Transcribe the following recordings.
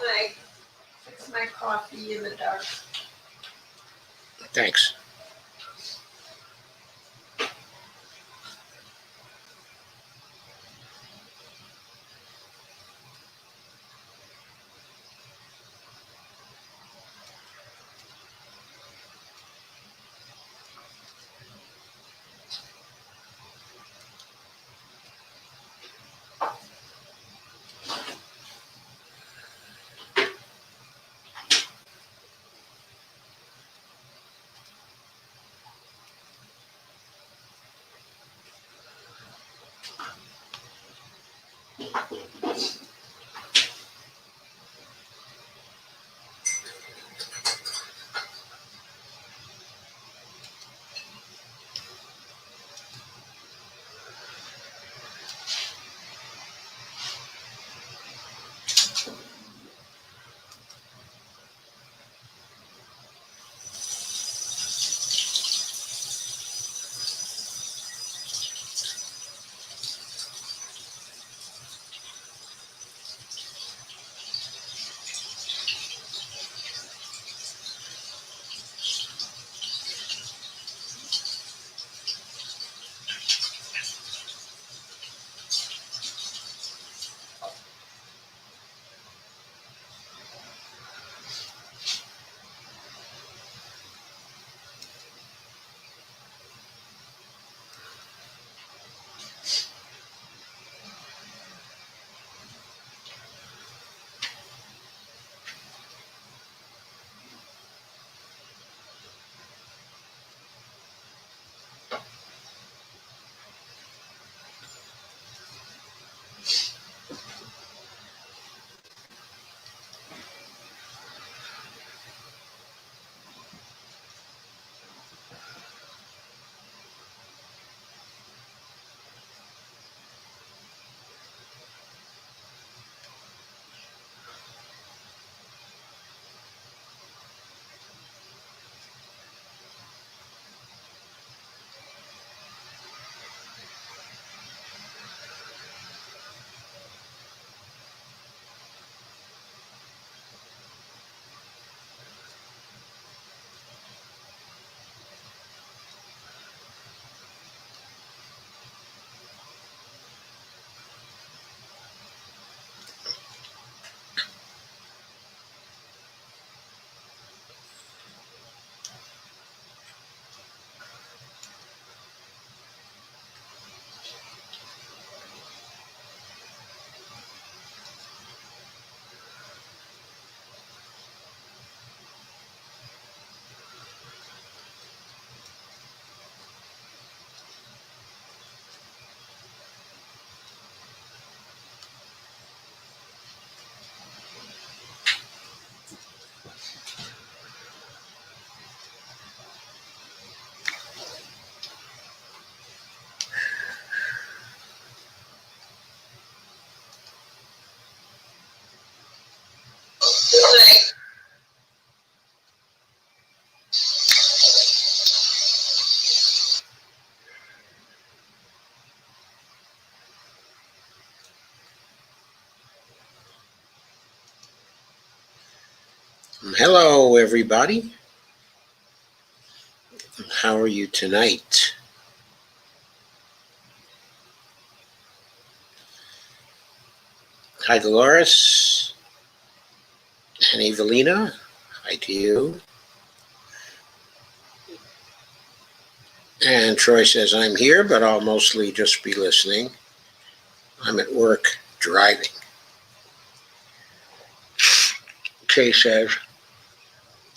I fix my coffee in the dark. Thanks. Hello, everybody. How are you tonight? Hi, Dolores and Evelina. Hi to you. And Troy says, I'm here, but I'll mostly just be listening. I'm at work driving. Kay says,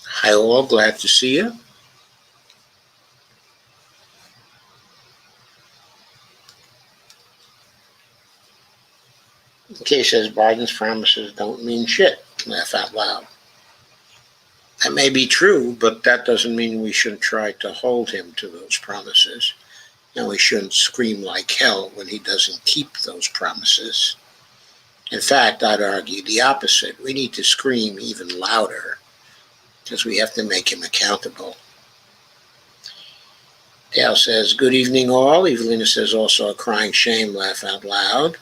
hi all, glad to see you. Kay says, Biden's promises don't mean shit. Laugh out loud. That may be true, but that doesn't mean we shouldn't try to hold him to those promises. And we shouldn't scream like hell when he doesn't keep those promises. In fact, I'd argue the opposite. We need to scream even louder because we have to make him accountable. Dale says, good evening all. Evelina says, also a crying shame, laugh out loud.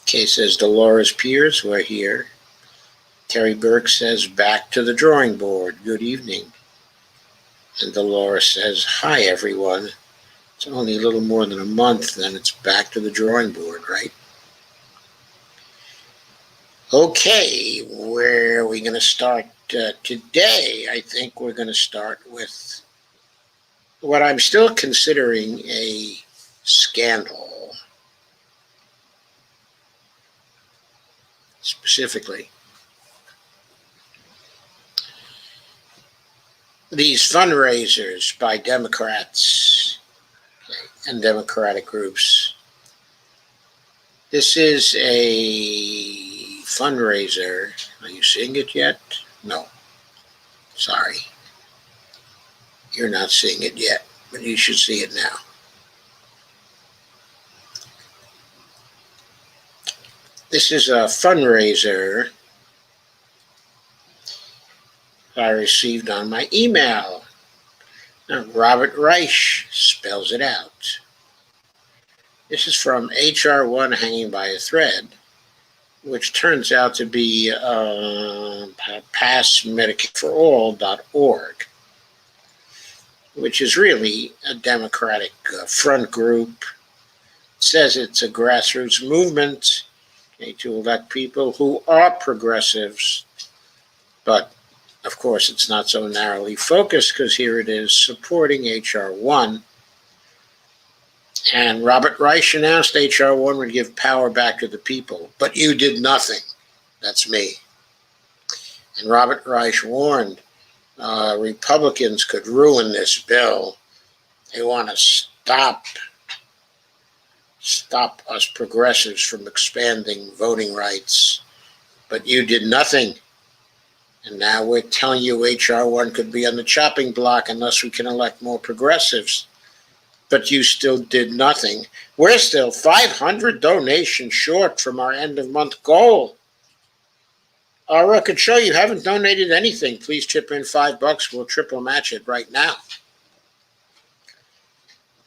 Kay says, Dolores Pierce, we're here. Terry Burke says, back to the drawing board. Good evening. And Dolores says, hi, everyone. It's only a little more than a month, then it's back to the drawing board, right? Okay, where are we going to start today? I think we're going to start with what I'm still considering a scandal. Specifically, these fundraisers by Democrats and Democratic groups. This is a fundraiser. Are you seeing it yet? No. Sorry. You're not seeing it yet, but you should see it now. This is a fundraiser I received on my email. Now, Robert Reich spells it out. This is from HR 1 Hanging by a Thread, which turns out to be passmedicareforall.org, which is really a Democratic front group. It says it's a grassroots movement to elect people who are progressives, but of course it's not so narrowly focused, because here it is supporting HR 1. And Robert Reich announced HR 1 would give power back to the people, but you did nothing. That's me. And Robert Reich warned Republicans could ruin this bill. They want to stop us progressives from expanding voting rights, but you did nothing. And now we're telling you HR 1 could be on the chopping block unless we can elect more progressives. But you still did nothing. We're still 500 donations short from our end-of-month goal. Our record show you haven't donated anything. Please chip in $5. We'll triple match it right now.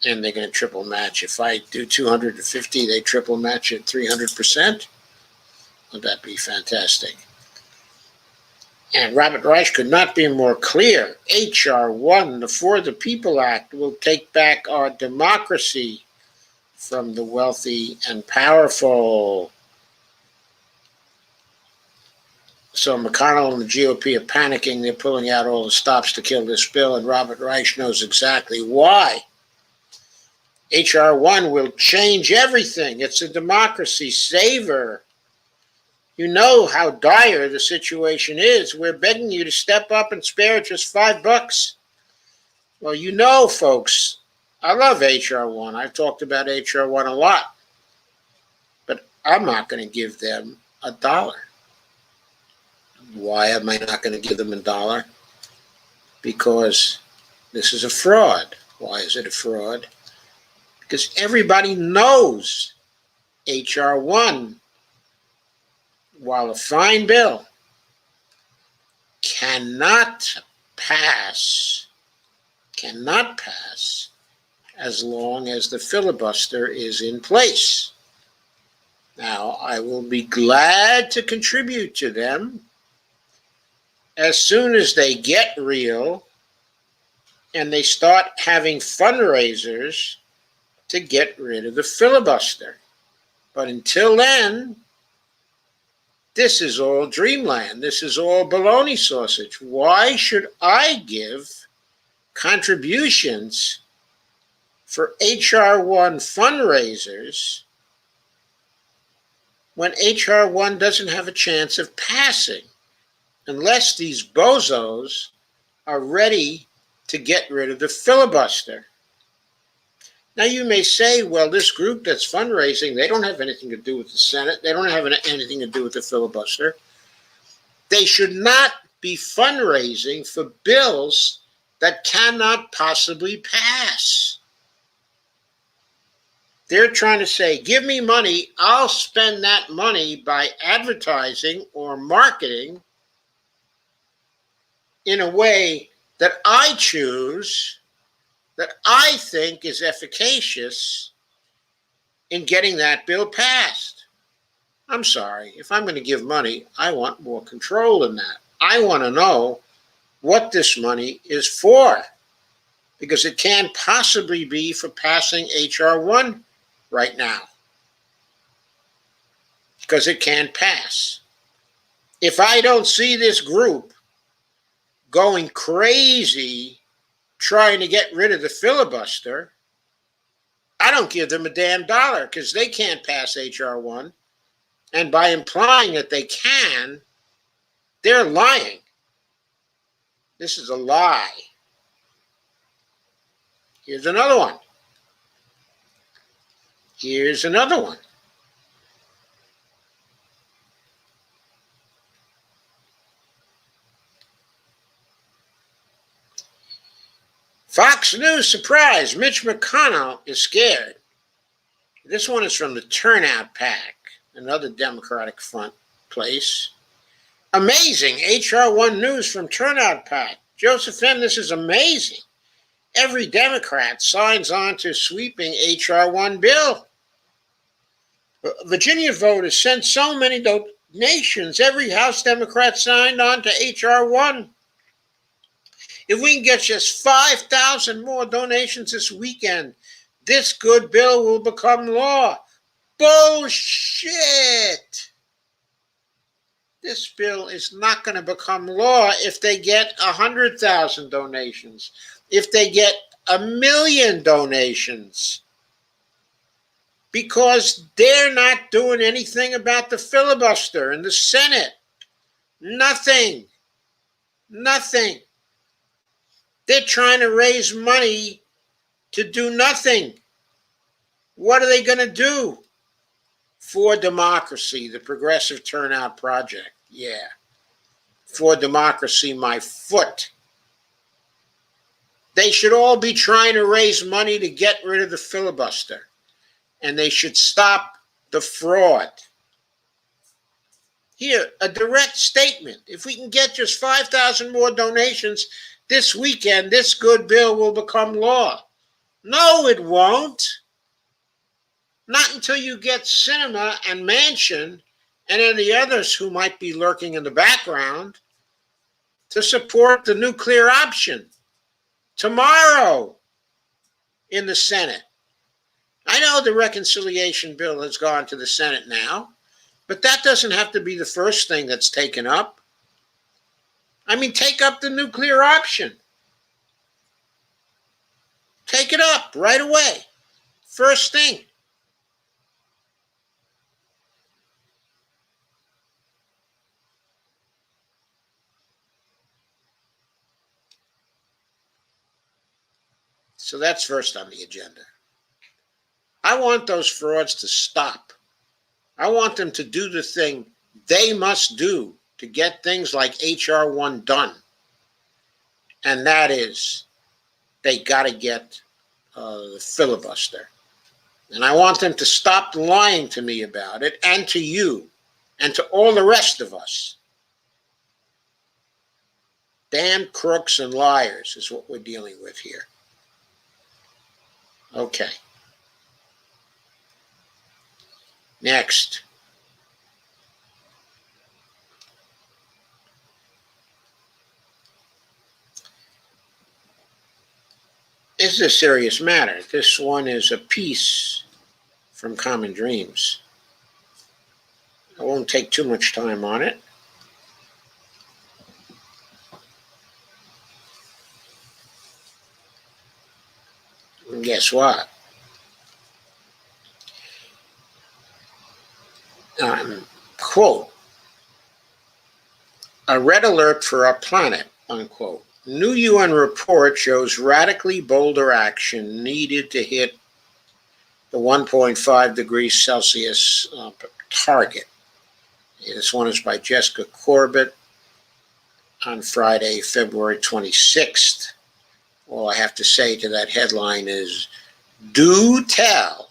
And they're going to triple match. If I do 250, they triple match it 300%. Would that be fantastic? And Robert Reich could not be more clear. HR 1, the For the People Act, will take back our democracy from the wealthy and powerful. So McConnell and the GOP are panicking. They're pulling out all the stops to kill this bill, and Robert Reich knows exactly why. HR 1 will change everything. It's a democracy saver. You know how dire the situation is. We're begging you to step up and spare just $5. Well, you know, folks, I love HR 1. I've talked about HR 1 a lot. But I'm not going to give them $1. Why am I not going to give them $1? Because this is a fraud. Why is it a fraud? Because everybody knows HR 1, while a fine bill, cannot pass as long as the filibuster is in place. Now, I will be glad to contribute to them as soon as they get real and they start having fundraisers to get rid of the filibuster. But until then, this is all dreamland. This is all baloney sausage. Why should I give contributions for HR 1 fundraisers when HR 1 doesn't have a chance of passing unless these bozos are ready to get rid of the filibuster? Now, you may say, well, this group that's fundraising, they don't have anything to do with the Senate. They don't have anything to do with the filibuster. They should not be fundraising for bills that cannot possibly pass. They're trying to say, give me money, I'll spend that money by advertising or marketing in a way that I choose, that I think is efficacious in getting that bill passed. I'm sorry. If I'm going to give money, I want more control than that. I want to know what this money is for, because it can't possibly be for passing H.R. 1 right now, because it can't pass. If I don't see this group going crazy trying to get rid of the filibuster, I don't give them a damn dollar, because they can't pass H.R. 1. And by implying that they can, they're lying. This is a lie. Here's another one. Here's another one. Fox News surprise, Mitch McConnell is scared. This one is from the Turnout PAC, another Democratic front place. Amazing H.R. 1 news from Turnout PAC. Joseph M., this is amazing. Every Democrat signs on to sweeping H.R. 1 bill. Virginia voters sent so many donations. Every House Democrat signed on to H.R. 1. If we can get just 5,000 more donations this weekend, this good bill will become law. Bullshit! This bill is not going to become law if they get 100,000 donations, if they get 1,000,000 donations, because they're not doing anything about the filibuster in the Senate. Nothing. Nothing. They're trying to raise money to do nothing. What are they going to do? For Democracy, the Progressive Turnout Project. Yeah. For Democracy, my foot. They should all be trying to raise money to get rid of the filibuster. And they should stop the fraud. Here, a direct statement. If we can get just 5,000 more donations this weekend, this good bill will become law. No, it won't. Not until you get Sinema and Manchin and any others who might be lurking in the background to support the nuclear option tomorrow in the Senate. I know the reconciliation bill has gone to the Senate now, but that doesn't have to be the first thing that's taken up. I mean, take up the nuclear option. Take it up right away. First thing. So that's first on the agenda. I want those frauds to stop. I want them to do the thing they must do to get things like H.R. 1 done. And that is, they got to get the filibuster. And I want them to stop lying to me about it, and to you, and to all the rest of us. Damn crooks and liars is what we're dealing with here. Okay. Next. This is a serious matter. This one is a piece from Common Dreams. I won't take too much time on it. And guess what? Quote, a red alert for our planet, unquote. New UN report shows radically bolder action needed to hit the 1.5 degrees Celsius target. This one is by Jessica Corbett on Friday, February 26th. All I have to say to that headline is, do tell,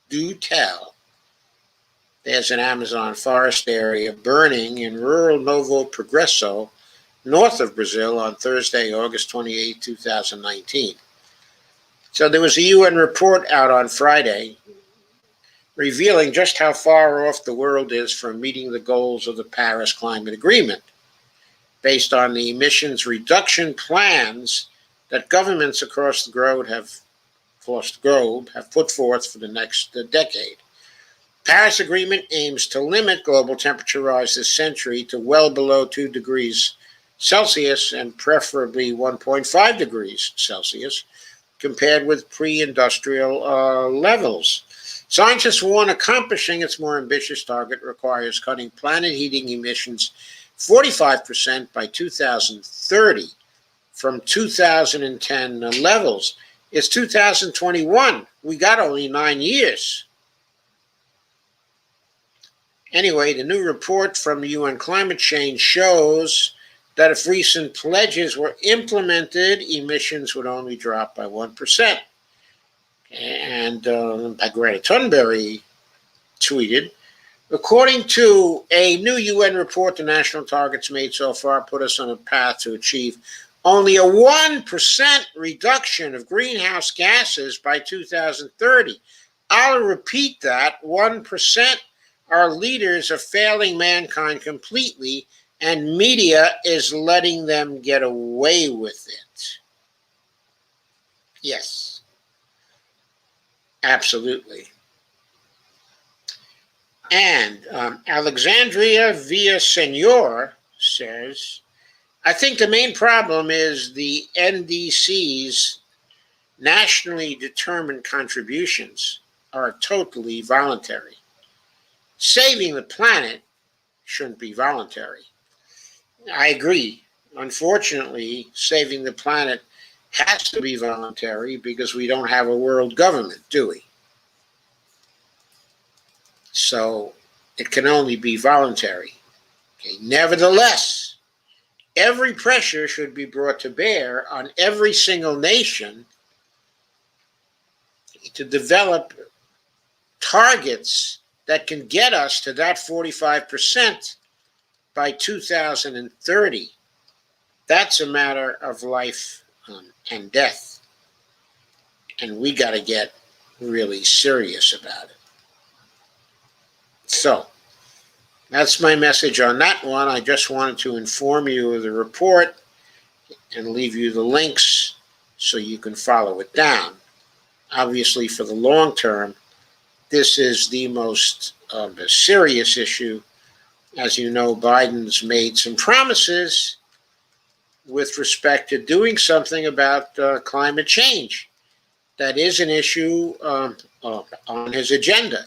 do tell. There's an Amazon forest area burning in rural Novo Progresso, north of Brazil, on Thursday, August 28, 2019. So there was a UN report out on Friday revealing just how far off the world is from meeting the goals of the Paris Climate Agreement, based on the emissions reduction plans that governments across the globe have put forth for the next decade. Paris Agreement aims to limit global temperature rise this century to well below 2 degrees Celsius and preferably 1.5 degrees Celsius, compared with pre-industrial levels. Scientists warn accomplishing its more ambitious target requires cutting planet heating emissions 45% by 2030 from 2010 levels. It's 2021. We got only 9 years. Anyway, the new report from the UN Climate Change shows that if recent pledges were implemented, emissions would only drop by 1%. And Greta Thunberg tweeted, according to a new UN report, the national targets made so far put us on a path to achieve only a 1% reduction of greenhouse gases by 2030. I'll repeat that, 1%. Our leaders are failing mankind completely, and media is letting them get away with it. Yes, absolutely. And Alexandria Villasenor says, I think the main problem is the NDC's nationally determined contributions are totally voluntary. Saving the planet shouldn't be voluntary. I agree. Unfortunately, saving the planet has to be voluntary because we don't have a world government, do we? So it can only be voluntary. Okay. Nevertheless, every pressure should be brought to bear on every single nation to develop targets that can get us to that 45% by 2030. That's a matter of life and death. And we got to get really serious about it. So, that's my message on that one. I just wanted to inform you of the report and leave you the links so you can follow it down. Obviously, for the long term, this is the most serious issue. As you know, Biden's made some promises with respect to doing something about climate change. That is an issue on his agenda.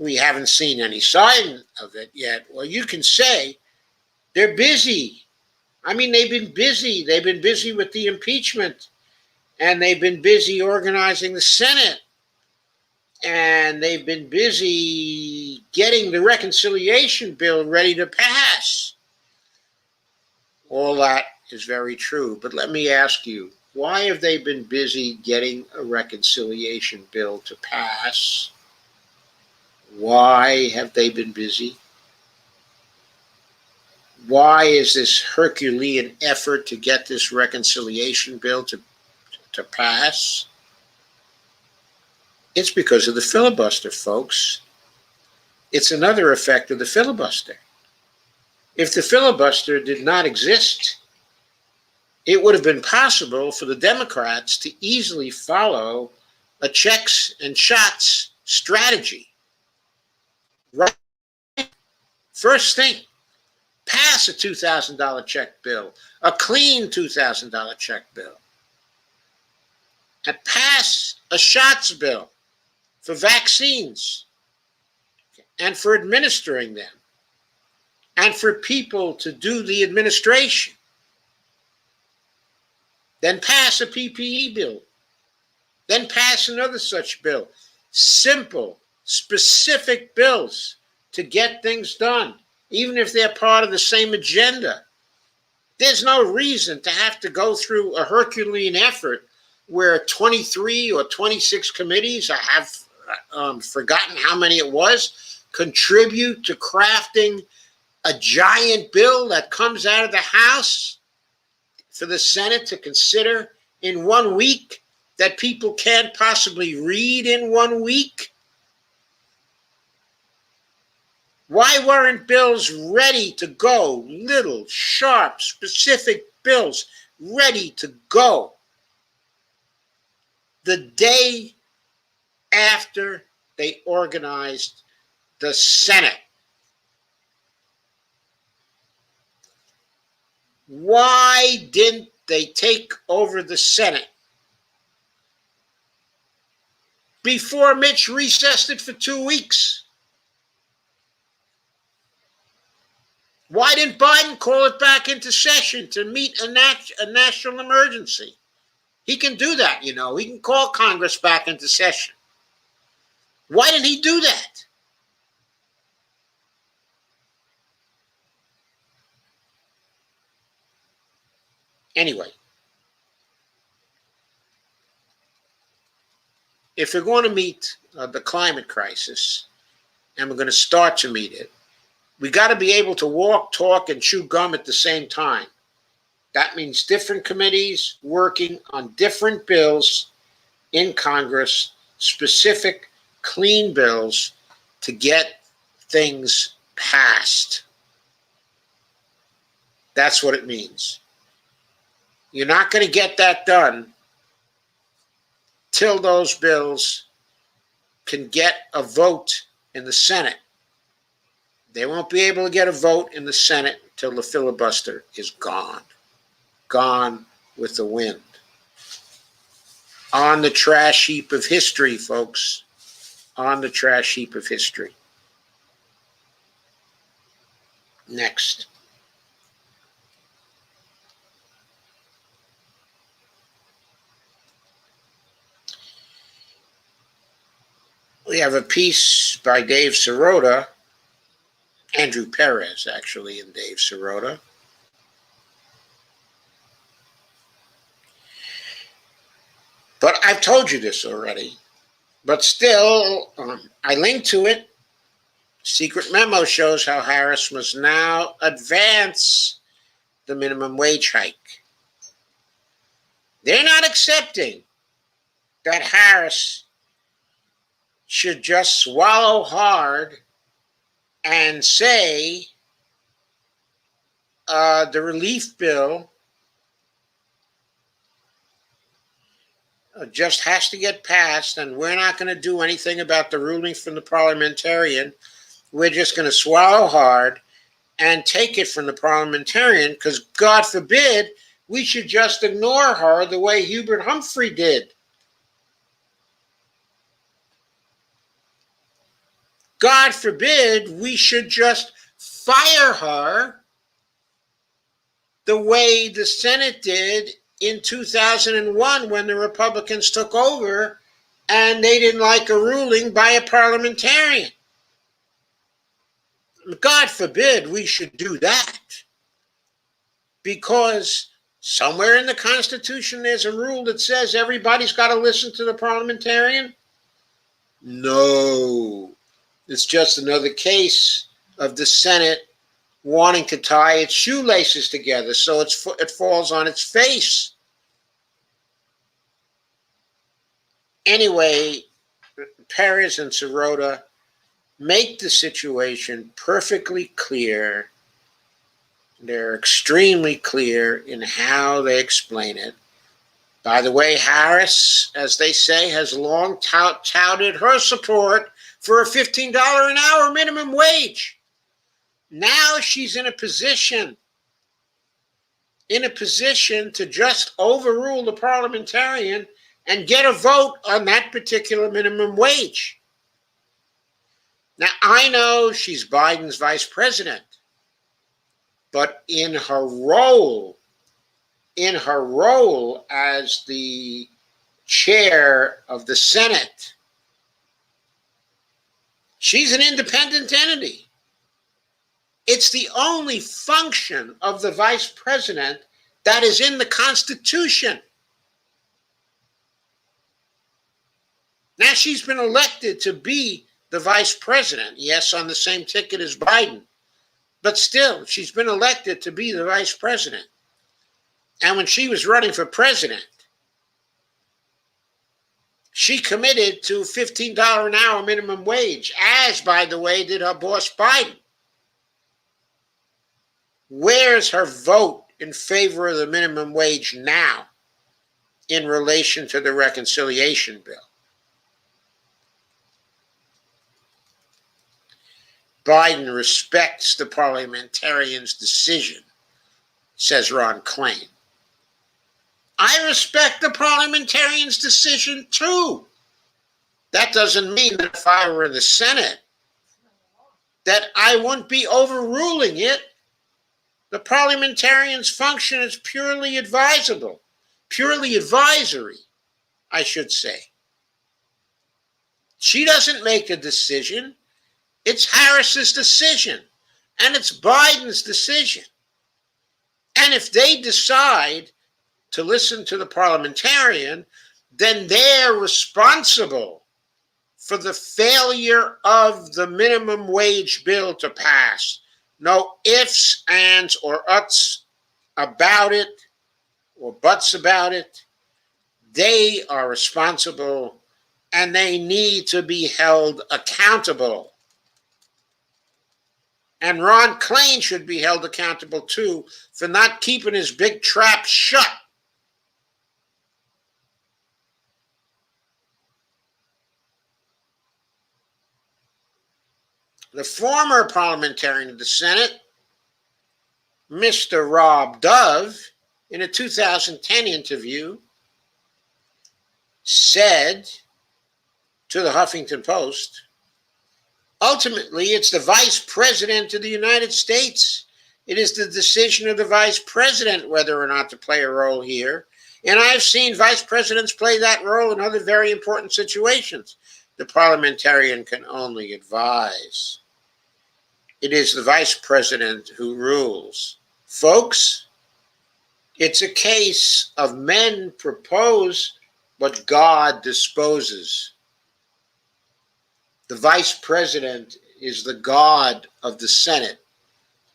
We haven't seen any sign of it yet. Well, you can say they're busy. I mean, they've been busy. They've been busy with the impeachment, and they've been busy organizing the Senate, and they've been busy getting the reconciliation bill ready to pass. All that is very true. But let me ask you, why have they been busy getting a reconciliation bill to pass? Why have they been busy? Why is this Herculean effort to get this reconciliation bill to pass? It's because of the filibuster, folks. It's another effect of the filibuster. If the filibuster did not exist, it would have been possible for the Democrats to easily follow a checks and shots strategy. Right. First thing, pass a $2,000 check bill, a clean $2,000 check bill, and pass a shots bill for vaccines and for administering them and for people to do the administration. Then pass a PPE bill. Then pass another such bill. Simple, specific bills to get things done, even if they're part of the same agenda. There's no reason to have to go through a Herculean effort where 23 or 26 committees, I have forgotten how many it was, contribute to crafting a giant bill that comes out of the House for the Senate to consider in 1 week, that people can't possibly read in 1 week. Why weren't bills ready to go? Little, sharp, specific bills ready to go the day after they organized the Senate. Why didn't they take over the Senate before Mitch recessed it for 2 weeks? Why didn't Biden call it back into session to meet a national emergency? He can do that, you know. He can call Congress back into session. Why didn't he do that? Anyway, if we're going to meet the climate crisis, and we're going to start to meet it, we got to be able to walk, talk, and chew gum at the same time. That means different committees working on different bills in Congress, specific, clean bills to get things passed. That's what it means. You're not going to get that done till those bills can get a vote in the Senate. They won't be able to get a vote in the Senate till the filibuster is gone. Gone with the wind. On the trash heap of history, folks. On the trash heap of history. Next. We have a piece by Dave Sirota, Andrew Perez, actually, and Dave Sirota. But I've told you this already. But still, I linked to it. Secret memo shows how Harris must now advance the minimum wage hike. They're not accepting that Harris should just swallow hard and say the relief bill just has to get passed, and we're not going to do anything about the ruling from the parliamentarian. We're just going to swallow hard and take it from the parliamentarian, because God forbid we should just ignore her the way Hubert Humphrey did. God forbid we should just fire her the way the Senate did in 2001 when the Republicans took over and they didn't like a ruling by a parliamentarian. God forbid we should do that, because somewhere in the Constitution there's a rule that says everybody's got to listen to the parliamentarian. No, it's just another case of the Senate wanting to tie its shoelaces together so it falls on its face. Anyway, Perez and Sirota make the situation perfectly clear. They're extremely clear in how they explain it. By the way, Harris, as they say, has long touted her support for a $15 an hour minimum wage. Now she's in a position to just overrule the parliamentarian and get a vote on that particular minimum wage. Now, I know she's Biden's vice president, but in her role as the chair of the Senate, she's an independent entity. It's the only function of the vice president that is in the Constitution. Now, she's been elected to be the vice president, yes, on the same ticket as Biden, but still, she's been elected to be the vice president. And when she was running for president, she committed to $15 an hour minimum wage, as, by the way, did her boss Biden. Where's her vote in favor of the minimum wage now in relation to the reconciliation bill? Biden respects the parliamentarians' decision, says Ron Klain. I respect the parliamentarians' decision too. That doesn't mean that if I were in the Senate, that I wouldn't be overruling it. The parliamentarians' function is purely advisable, purely advisory, I should say. She doesn't make a decision. It's Harris's decision, and it's Biden's decision. And if they decide to listen to the parliamentarian, then they're responsible for the failure of the minimum wage bill to pass. No ifs, ands, or uts about it, or buts about it. They are responsible, and they need to be held accountable. And Ron Klain should be held accountable too for not keeping his big trap shut. The former parliamentarian of the Senate, Mr. Rob Dove, in a 2010 interview, said to the Huffington Post, ultimately, it's the vice president of the United States. It is the decision of the vice president whether or not to play a role here. And I've seen vice presidents play that role in other very important situations. The parliamentarian can only advise. It is the vice president who rules. Folks, it's a case of men propose, but God disposes. The vice president is the God of the Senate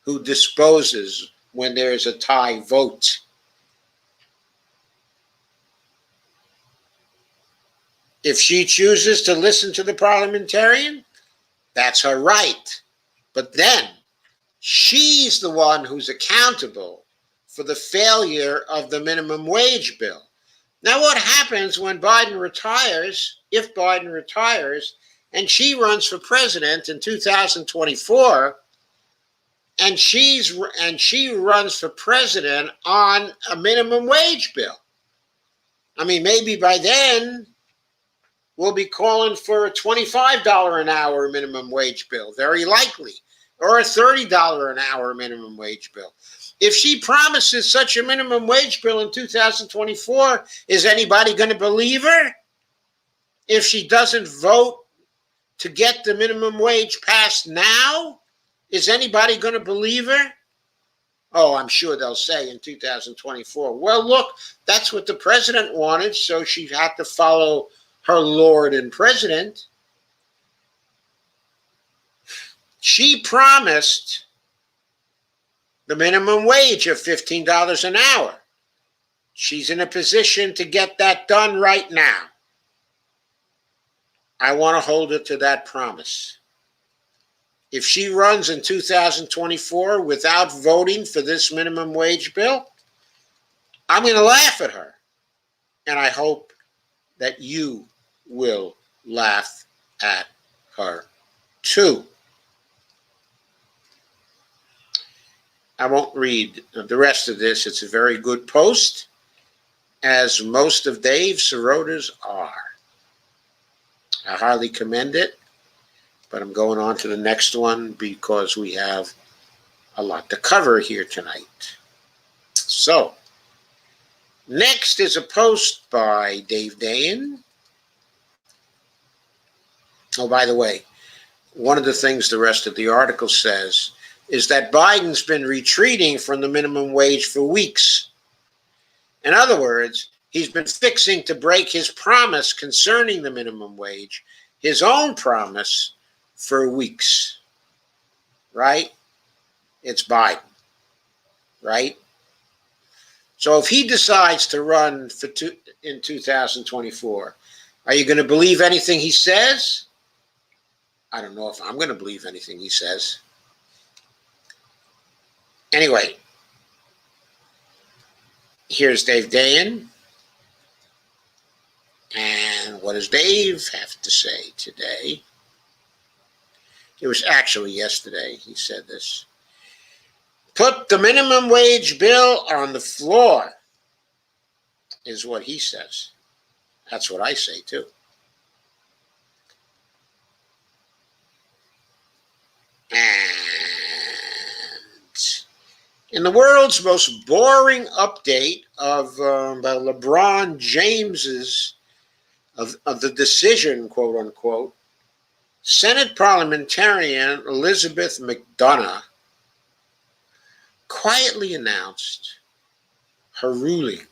who disposes when there is a tie vote. If she chooses to listen to the parliamentarian, that's her right. But then she's the one who's accountable for the failure of the minimum wage bill. Now, what happens when Biden retires, if Biden retires, and she runs for president in 2024, and she runs for president on a minimum wage bill? I mean, maybe by then we'll be calling for a $25 an hour minimum wage bill, very likely, or a $30 an hour minimum wage bill. If she promises such a minimum wage bill in 2024, is anybody going to believe her? If she doesn't vote to get the minimum wage passed now, is anybody going to believe her? Oh, I'm sure they'll say in 2024, well, look, that's what the president wanted, so she had to follow her Lord and president. She promised the minimum wage of $15 an hour. She's in a position to get that done right now. I want to hold her to that promise. If she runs in 2024 without voting for this minimum wage bill, I'm going to laugh at her. And I hope that you will laugh at her too. I won't read the rest of this. It's a very good post, as most of Dave Sirota's are. I highly commend it, but I'm going on to the next one because we have a lot to cover here tonight. So, next is a post by Dave Dayen. Oh, by the way, one of the things the rest of the article says is that Biden's been retreating from the minimum wage for weeks. In other words, he's been fixing to break his promise concerning the minimum wage, his own promise, for weeks. Right? It's Biden. Right? So if he decides to run in 2024, are you going to believe anything he says? I don't know if I'm going to believe anything he says. Anyway, here's Dave Dayen. And what does Dave have to say today? It was actually yesterday he said this. Put the minimum wage bill on the floor, is what he says. That's what I say too. And in the world's most boring update of LeBron James's of the decision, quote unquote, Senate parliamentarian Elizabeth McDonough quietly announced her ruling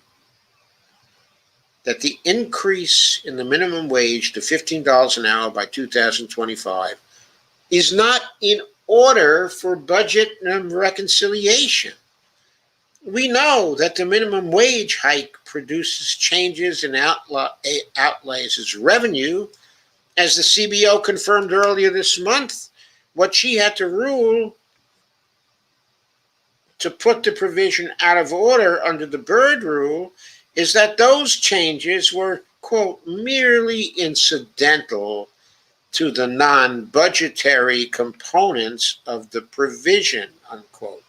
that the increase in the minimum wage to $15 an hour by 2025 is not in order for budget reconciliation. We know that the minimum wage hike produces changes in outlays as revenue. As the CBO confirmed earlier this month, what she had to rule to put the provision out of order under the Byrd rule is that those changes were, quote, merely incidental to the non-budgetary components of the provision, unquote.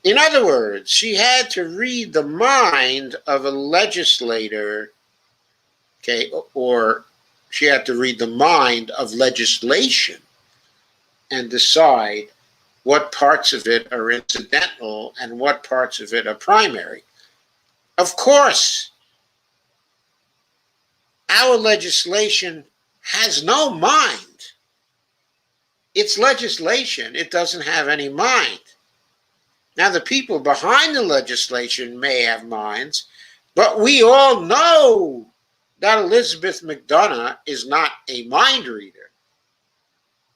In other words, she had to read the mind of a legislator, okay, or she had to read the mind of legislation and decide what parts of it are incidental and what parts of it are primary. Of course, our legislation has no mind. It's legislation. It doesn't have any mind. Now, the people behind the legislation may have minds, but we all know that Elizabeth McDonough is not a mind reader.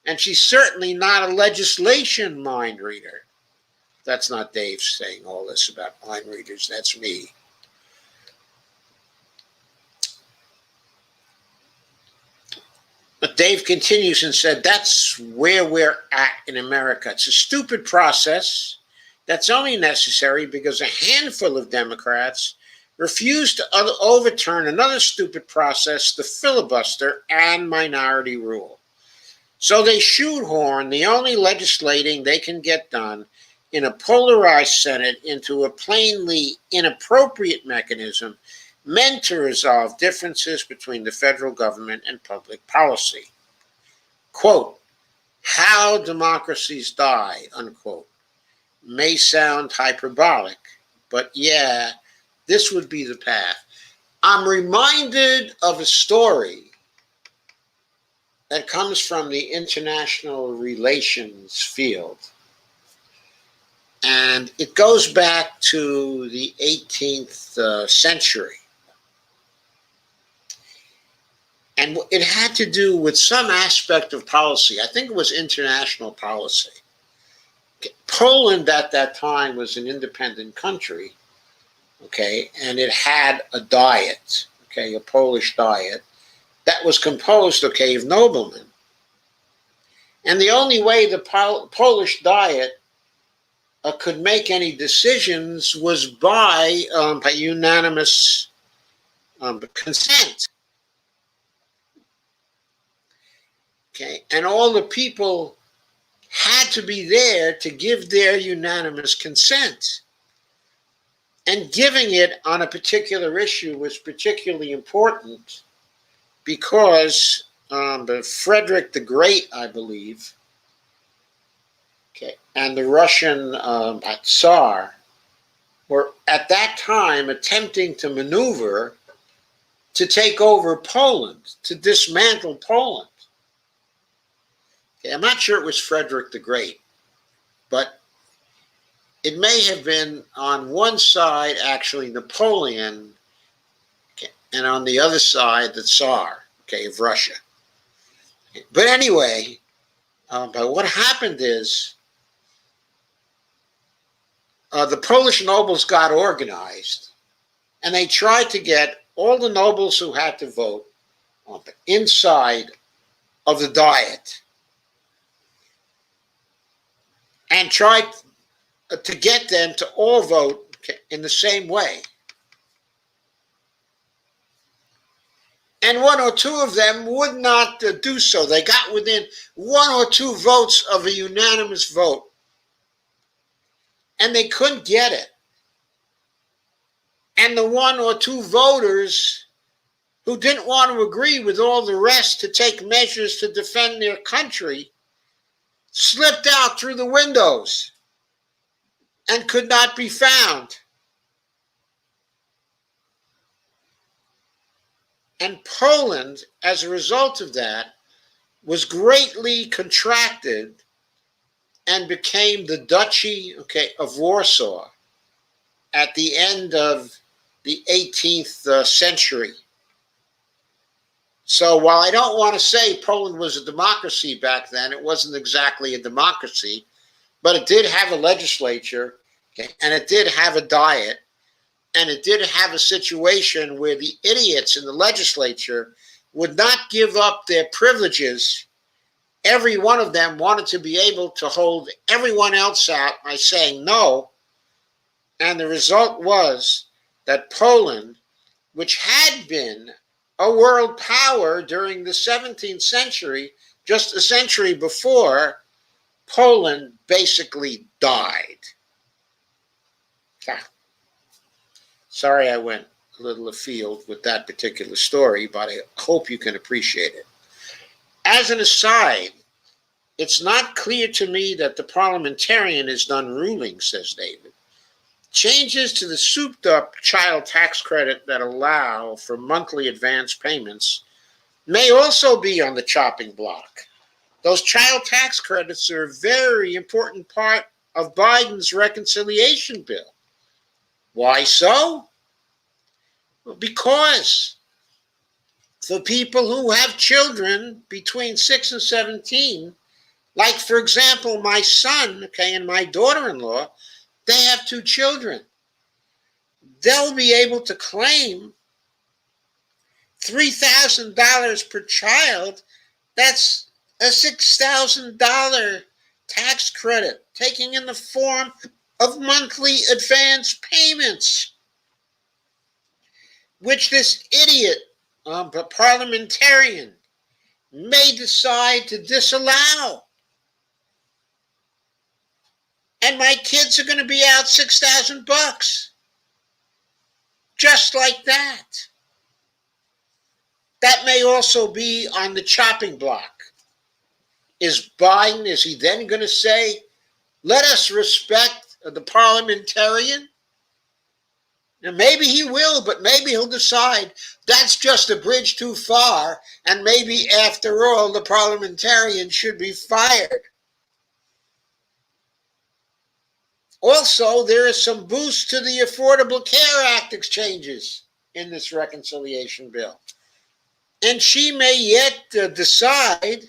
And she's certainly not a legislation mind reader. That's not Dave saying all this about mind readers. That's me. But Dave continues and said, that's where we're at in America. It's a stupid process that's only necessary because a handful of Democrats refused to overturn another stupid process, the filibuster and minority rule. So they shoehorn the only legislating they can get done in a polarized Senate into a plainly inappropriate mechanism meant to resolve differences between the federal government and public policy. Quote, how democracies die, unquote, may sound hyperbolic, but yeah, this would be the path. I'm reminded of a story that comes from the international relations field. And it goes back to the 18th century. And it had to do with some aspect of policy. I think it was international policy. Poland at that time was an independent country, okay, and it had a diet, okay, a Polish diet that was composed, okay, of noblemen. And the only way the Polish diet could make any decisions was by unanimous consent. Okay, and all the people had to be there to give their unanimous consent. And giving it on a particular issue was particularly important because Frederick the Great, I believe, okay, and the Russian Tsar were at that time attempting to maneuver to take over Poland, to dismantle Poland. Okay, I'm not sure it was Frederick the Great, but it may have been on one side actually Napoleon, okay, and on the other side the Tsar, okay, of Russia. But anyway, but what happened is the Polish nobles got organized, and they tried to get all the nobles who had to vote inside of the Diet, and tried to get them to all vote in the same way. And one or two of them would not do so. They got within one or two votes of a unanimous vote. And they couldn't get it. And the one or two voters who didn't want to agree with all the rest to take measures to defend their country slipped out through the windows and could not be found. And Poland, as a result of that, was greatly contracted and became the Duchy, of Warsaw at the end of the 18th century. So while I don't want to say Poland was a democracy back then, it wasn't exactly a democracy, but it did have a legislature, and it did have a diet, and it did have a situation where the idiots in the legislature would not give up their privileges. Every one of them wanted to be able to hold everyone else out by saying no. And the result was that Poland, which had been a world power during the 17th century, just a century before, Poland basically died. Sorry I went a little afield with that particular story, but I hope you can appreciate it. As an aside, it's not clear to me that the parliamentarian is done ruling, says David. Changes to the souped-up child tax credit that allow for monthly advance payments may also be on the chopping block. Those child tax credits are a very important part of Biden's reconciliation bill. Why so? Well, because for people who have children between 6 and 17, like, for example, my son, and my daughter-in-law, they have 2 children. They'll be able to claim $3,000 per child. That's a $6,000 tax credit, taking in the form of monthly advance payments, which this idiot, parliamentarian, may decide to disallow. And my kids are going to be out $6,000, just like that. That may also be on the chopping block. Is he then going to say, let us respect the parliamentarian? Now, maybe he will, but maybe he'll decide that's just a bridge too far, and maybe, after all, the parliamentarian should be fired. Also, there is some boost to the Affordable Care Act exchanges in this reconciliation bill. And she may yet decide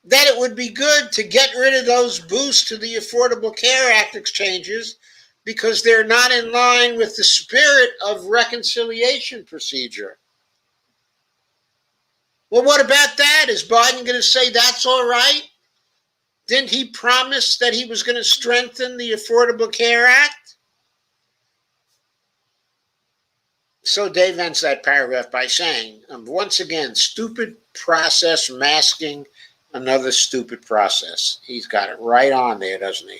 that it would be good to get rid of those boosts to the Affordable Care Act exchanges because they're not in line with the spirit of reconciliation procedure. Well, what about that? Is Biden going to say that's all right? Didn't he promise that he was going to strengthen the Affordable Care Act? So Dave ends that paragraph by saying, once again, stupid process masking another stupid process. He's got it right on there, doesn't he?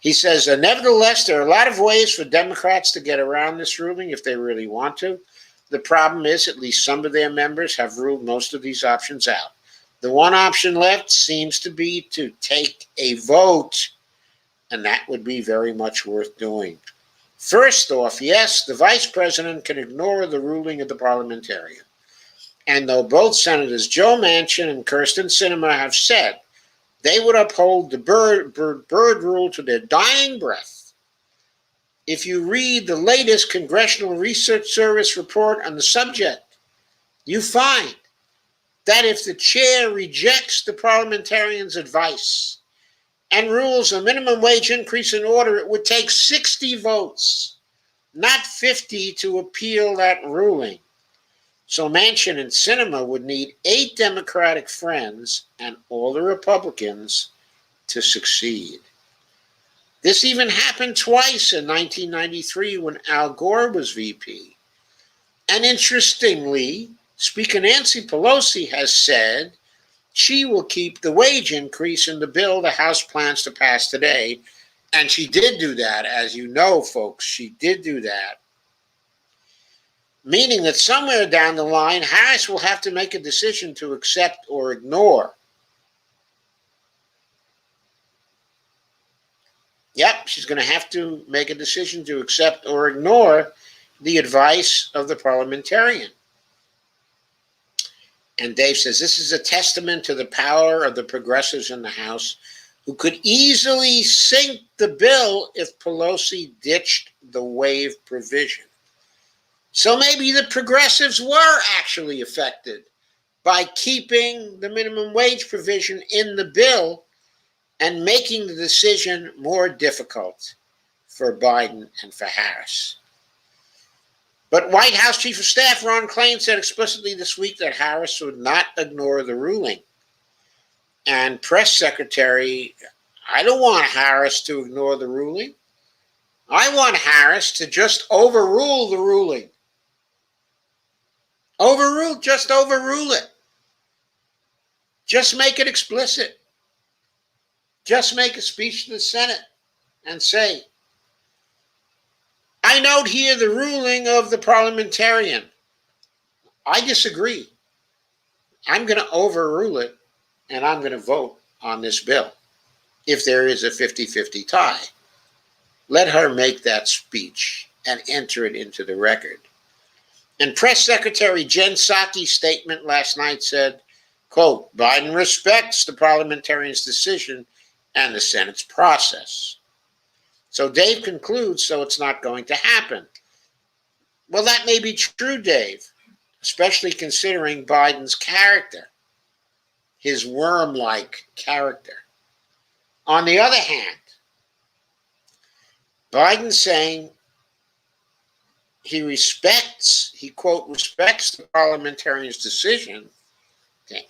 He says, nevertheless, there are a lot of ways for Democrats to get around this ruling if they really want to. The problem is at least some of their members have ruled most of these options out. The one option left seems to be to take a vote, and that would be very much worth doing. First off, yes, the vice president can ignore the ruling of the parliamentarian. And though both Senators Joe Manchin and Kyrsten Sinema have said they would uphold the bird rule to their dying breath, if you read the latest Congressional Research Service report on the subject, you find that if the chair rejects the parliamentarian's advice and rules a minimum wage increase in order, it would take 60 votes, not 50, to appeal that ruling. So Manchin and Sinema would need 8 Democratic friends and all the Republicans to succeed. This even happened twice in 1993 when Al Gore was VP. And interestingly, Speaker Nancy Pelosi has said she will keep the wage increase in the bill the House plans to pass today. And she did do that, as you know, folks. She did do that. Meaning that somewhere down the line, Harris will have to make a decision to accept or ignore. Yep, she's going to have to make a decision to accept or ignore the advice of the parliamentarian. And Dave says, this is a testament to the power of the progressives in the House who could easily sink the bill if Pelosi ditched the waive provision. So maybe the progressives were actually affected by keeping the minimum wage provision in the bill and making the decision more difficult for Biden and for Harris. But White House Chief of Staff Ron Klain said explicitly this week that Harris would not ignore the ruling. And Press Secretary, I don't want Harris to ignore the ruling. I want Harris to just overrule the ruling. Just overrule it. Just make it explicit. Just make a speech to the Senate and say, I note here the ruling of the parliamentarian. I disagree. I'm going to overrule it, and I'm going to vote on this bill if there is a 50-50 tie. Let her make that speech and enter it into the record. And Press Secretary Jen Psaki's statement last night said, quote, Biden respects the parliamentarian's decision and the Senate's process. So Dave concludes, so it's not going to happen. Well, that may be true, Dave, especially considering Biden's character, his worm-like character. On the other hand, Biden's saying he, quote, respects the parliamentarian's decision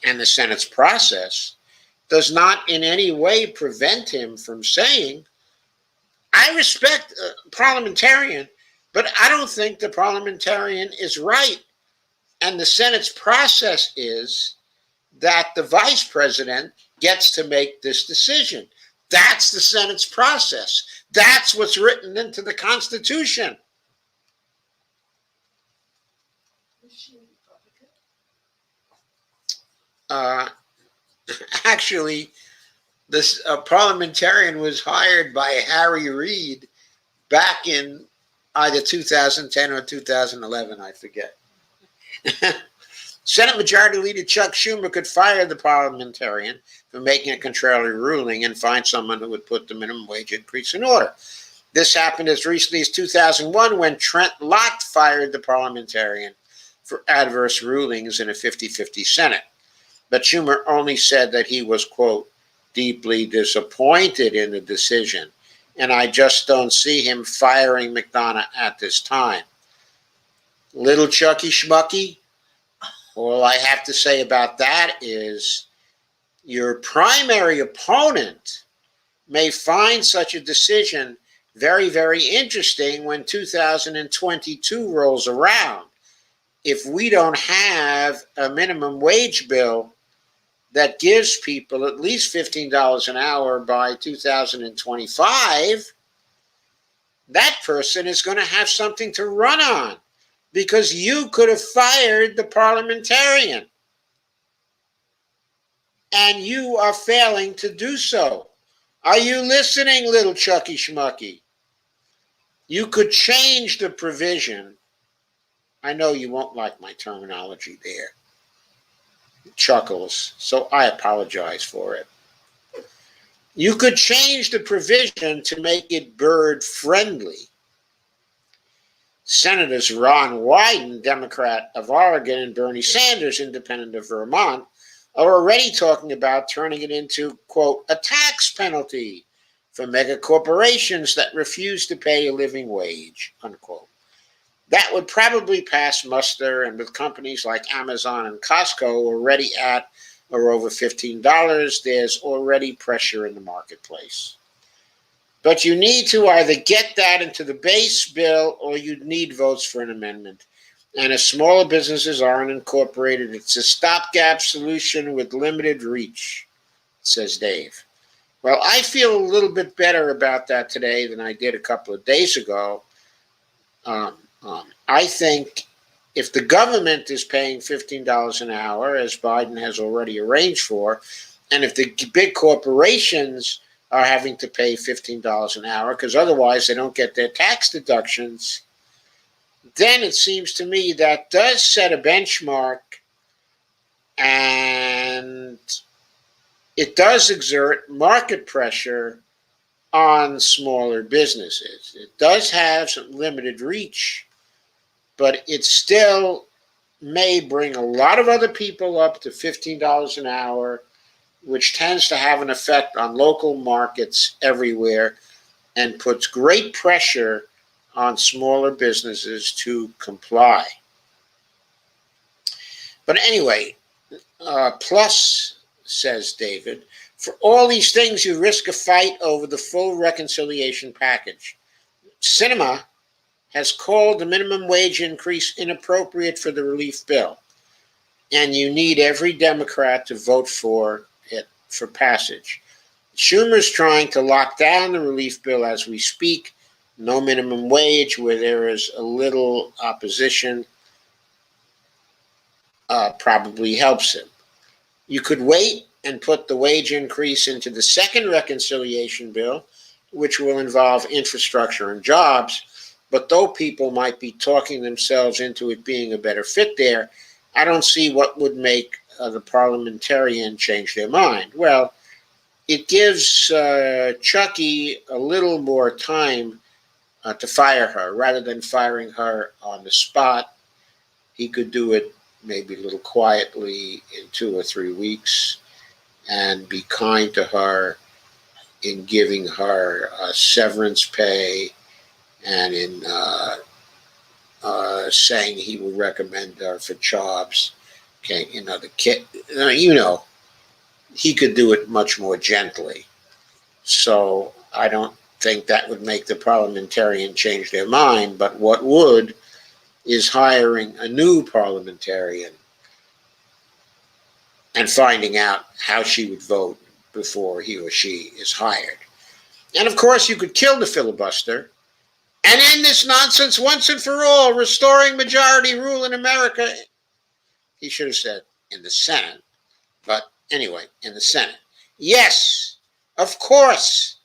and the Senate's process, does not in any way prevent him from saying, I respect a parliamentarian, but I don't think the parliamentarian is right. And the Senate's process is that the vice president gets to make this decision. That's the Senate's process. That's what's written into the Constitution. Actually, this parliamentarian was hired by Harry Reid back in either 2010 or 2011, I forget. Senate Majority Leader Chuck Schumer could fire the parliamentarian for making a contrary ruling and find someone who would put the minimum wage increase in order. This happened as recently as 2001 when Trent Lott fired the parliamentarian for adverse rulings in a 50-50 Senate. But Schumer only said that he was, quote, deeply disappointed in the decision, and I just don't see him firing McDonough at this time. Little Chucky Schmucky, all I have to say about that is your primary opponent may find such a decision very, very interesting when 2022 rolls around. If we don't have a minimum wage bill that gives people at least $15 an hour by 2025, that person is going to have something to run on because you could have fired the parliamentarian. And you are failing to do so. Are you listening, little Chucky Schmucky? You could change the provision. I know you won't like my terminology there. Chuckles, so I apologize for it. You could change the provision to make it bird friendly. Senators Ron Wyden, Democrat of Oregon, and Bernie Sanders, Independent of Vermont, are already talking about turning it into, quote, a tax penalty for mega corporations that refuse to pay a living wage, unquote. That would probably pass muster, and with companies like Amazon and Costco already at or over $15, there's already pressure in the marketplace. But you need to either get that into the base bill or you need votes for an amendment. And if smaller businesses aren't incorporated, it's a stopgap solution with limited reach, says Dave. Well, I feel a little bit better about that today than I did a couple of days ago. I think if the government is paying $15 an hour, as Biden has already arranged for, and if the big corporations are having to pay $15 an hour because otherwise they don't get their tax deductions, then it seems to me that does set a benchmark, and it does exert market pressure on smaller businesses. It does have some limited reach, but it still may bring a lot of other people up to $15 an hour, which tends to have an effect on local markets everywhere and puts great pressure on smaller businesses to comply. But anyway, plus, says David, for all these things you risk a fight over the full reconciliation package. Sinema has called the minimum wage increase inappropriate for the relief bill, and you need every Democrat to vote for it for passage. Schumer's trying to lock down the relief bill as we speak. No minimum wage, where there is a little opposition, probably helps him. You could wait and put the wage increase into the second reconciliation bill, which will involve infrastructure and jobs. But though people might be talking themselves into it being a better fit there, I don't see what would make the parliamentarian change their mind. Well, it gives Chucky a little more time to fire her. Rather than firing her on the spot, he could do it maybe a little quietly in 2 or 3 weeks and be kind to her in giving her severance pay and in saying he would recommend her for jobs. Okay, the kid, he could do it much more gently. So I don't think that would make the parliamentarian change their mind, but what would is hiring a new parliamentarian and finding out how she would vote before he or she is hired. And of course, you could kill the filibuster and end this nonsense once and for all, restoring majority rule in America. He should have said in the Senate, but anyway, in the Senate. Yes, of course.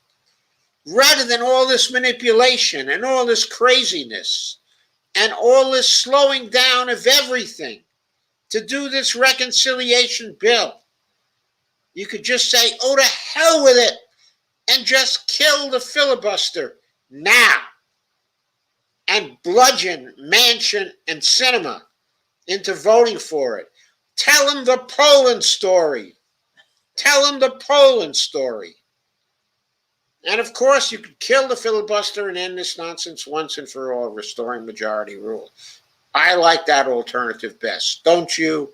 Rather than all this manipulation and all this craziness and all this slowing down of everything to do this reconciliation bill, you could just say, oh, to hell with it, and just kill the filibuster now and bludgeon Manchin and Sinema into voting for it. Tell them the Poland story. Tell them the Poland story. And of course, you could kill the filibuster and end this nonsense once and for all, restoring majority rule. I like that alternative best, don't you?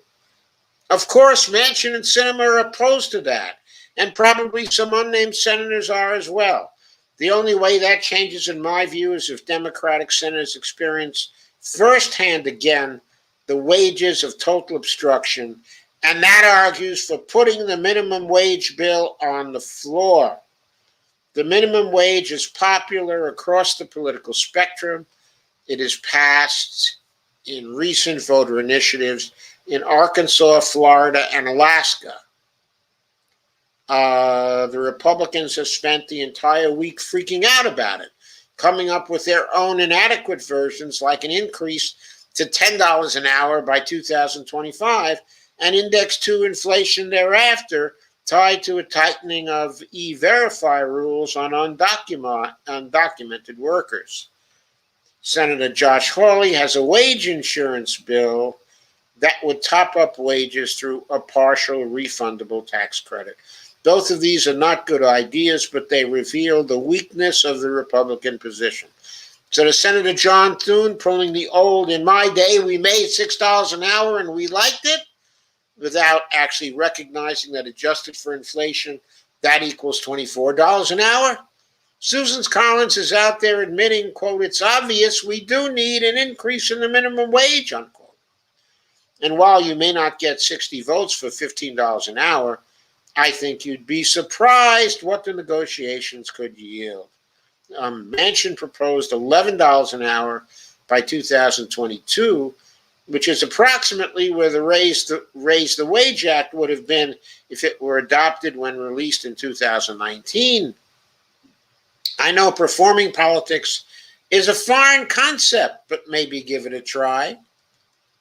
Of course, Manchin and Sinema are opposed to that, and probably some unnamed senators are as well. The only way that changes, in my view, is if Democratic senators experience firsthand again the wages of total obstruction, and that argues for putting the minimum wage bill on the floor. The minimum wage is popular across the political spectrum. It is passed in recent voter initiatives in Arkansas, Florida, and Alaska. The Republicans have spent the entire week freaking out about it, coming up with their own inadequate versions, like an increase to $10 an hour by 2025 and index 2 inflation thereafter, tied to a tightening of E-Verify rules on undocumented workers. Senator Josh Hawley has a wage insurance bill that would top up wages through a partial refundable tax credit. Both of these are not good ideas, but they reveal the weakness of the Republican position. So to Senator John Thune, pulling the old, in my day, we made $6 an hour and we liked it, without actually recognizing that adjusted for inflation, that equals $24 an hour. Susan Collins is out there admitting, quote, it's obvious we do need an increase in the minimum wage, unquote. And while you may not get 60 votes for $15 an hour, I think you'd be surprised what the negotiations could yield. Manchin proposed $11 an hour by 2022, which is approximately where the Raise the Wage Act would have been if it were adopted when released in 2019. I know performing politics is a foreign concept, but maybe give it a try,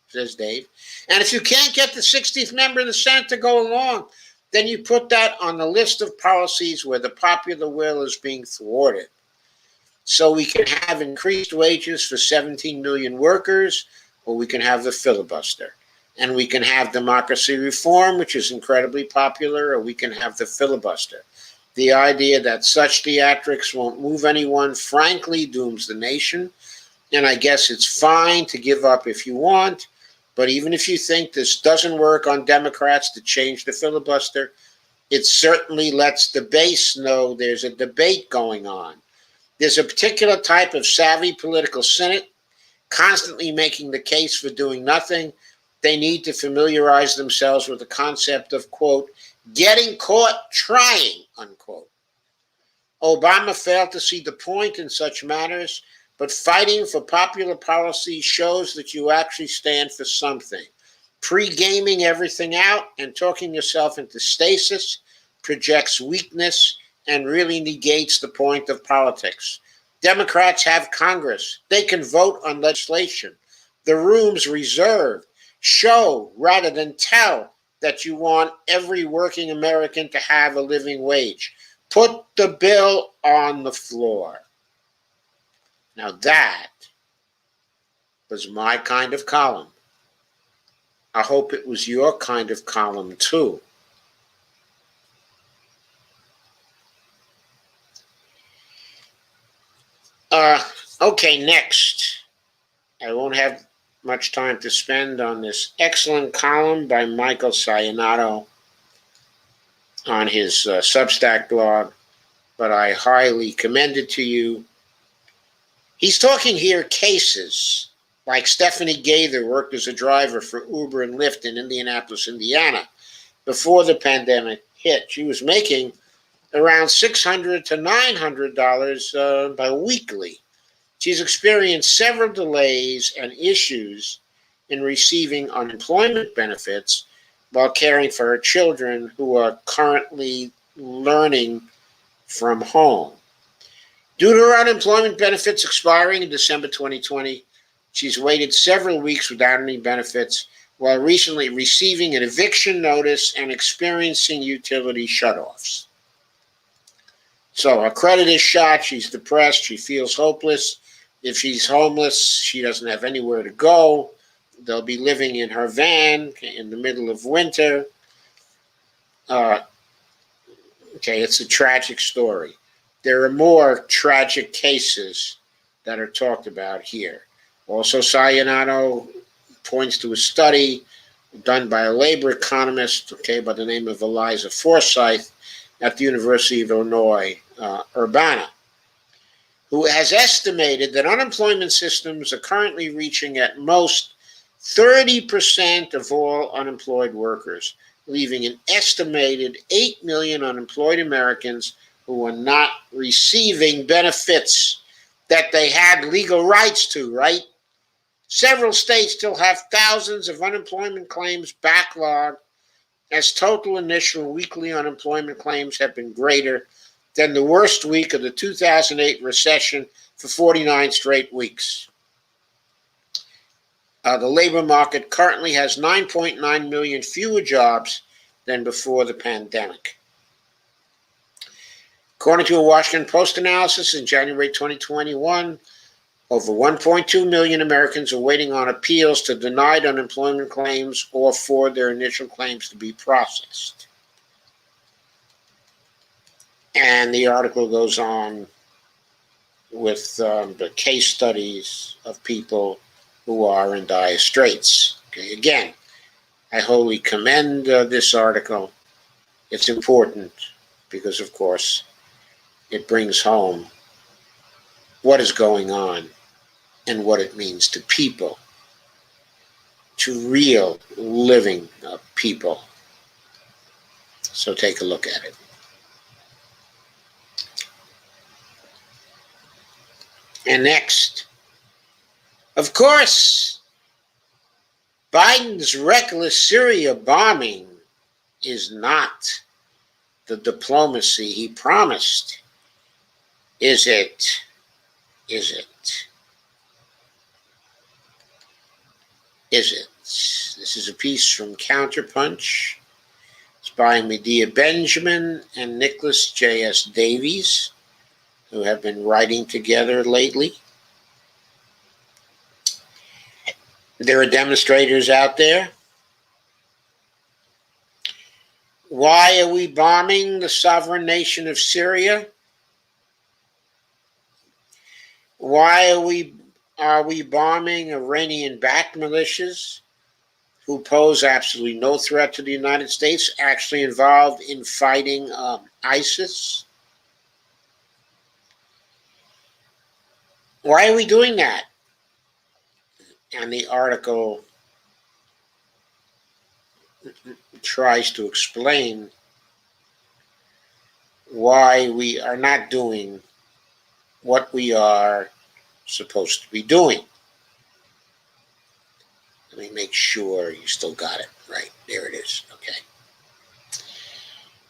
says Dave. And if you can't get the 60th member of the Senate to go along, then you put that on the list of policies where the popular will is being thwarted. So we can have increased wages for 17 million workers, or we can have the filibuster. And we can have democracy reform, which is incredibly popular, or we can have the filibuster. The idea that such theatrics won't move anyone, frankly, dooms the nation. And I guess it's fine to give up if you want, but even if you think this doesn't work on Democrats to change the filibuster, it certainly lets the base know there's a debate going on. There's a particular type of savvy political cynic constantly making the case for doing nothing. They need to familiarize themselves with the concept of, quote, getting caught trying, unquote. Obama failed to see the point in such matters, but fighting for popular policy shows that you actually stand for something. Pre-gaming everything out and talking yourself into stasis projects weakness and really negates the point of politics. Democrats have Congress. They can vote on legislation. The room's reserved. Show rather than tell that you want every working American to have a living wage. Put the bill on the floor. Now that was my kind of column. I hope it was your kind of column too. Okay, next. I won't have much time to spend on this excellent column by Michael Sayanato on his Substack blog, but I highly commend it to you. He's talking here cases like Stephanie Gaither worked as a driver for Uber and Lyft in Indianapolis, Indiana. Before the pandemic hit, she was making around $600 to $900 bi-weekly. She's experienced several delays and issues in receiving unemployment benefits while caring for her children who are currently learning from home. Due to her unemployment benefits expiring in December 2020, she's waited several weeks without any benefits while recently receiving an eviction notice and experiencing utility shutoffs. So her credit is shot, she's depressed, she feels hopeless. If she's homeless, she doesn't have anywhere to go. They'll be living in her van in the middle of winter. It's a tragic story. There are more tragic cases that are talked about here. Also, Sayanato points to a study done by a labor economist, by the name of Eliza Forsyth at the University of Illinois, Urbana, who has estimated that unemployment systems are currently reaching at most 30% of all unemployed workers, leaving an estimated 8 million unemployed Americans who are not receiving benefits that they had legal rights to, right? Several states still have thousands of unemployment claims backlogged, as total initial weekly unemployment claims have been greater than the worst week of the 2008 recession for 49 straight weeks. The labor market currently has 9.9 million fewer jobs than before the pandemic. According to a Washington Post analysis in January 2021, over 1.2 million Americans are waiting on appeals to denied unemployment claims or for their initial claims to be processed. And the article goes on with the case studies of people who are in dire straits. Again, I wholly commend this article. It's important because, of course, it brings home what is going on and what it means to people, to real living people. So take a look at it. And next, of course, Biden's reckless Syria bombing is not the diplomacy he promised. Is it? Is it? Is it? This is a piece from Counterpunch. It's by Medea Benjamin and Nicholas J.S. Davies, who have been writing together lately. There are demonstrators out there. Why are we bombing the sovereign nation of Syria? Why are we bombing Iranian-backed militias who pose absolutely no threat to the United States, actually involved in fighting ISIS? Why are we doing that? And the article tries to explain why we are not doing what we are supposed to be doing. Let me make sure you still got it right. There it is. Okay.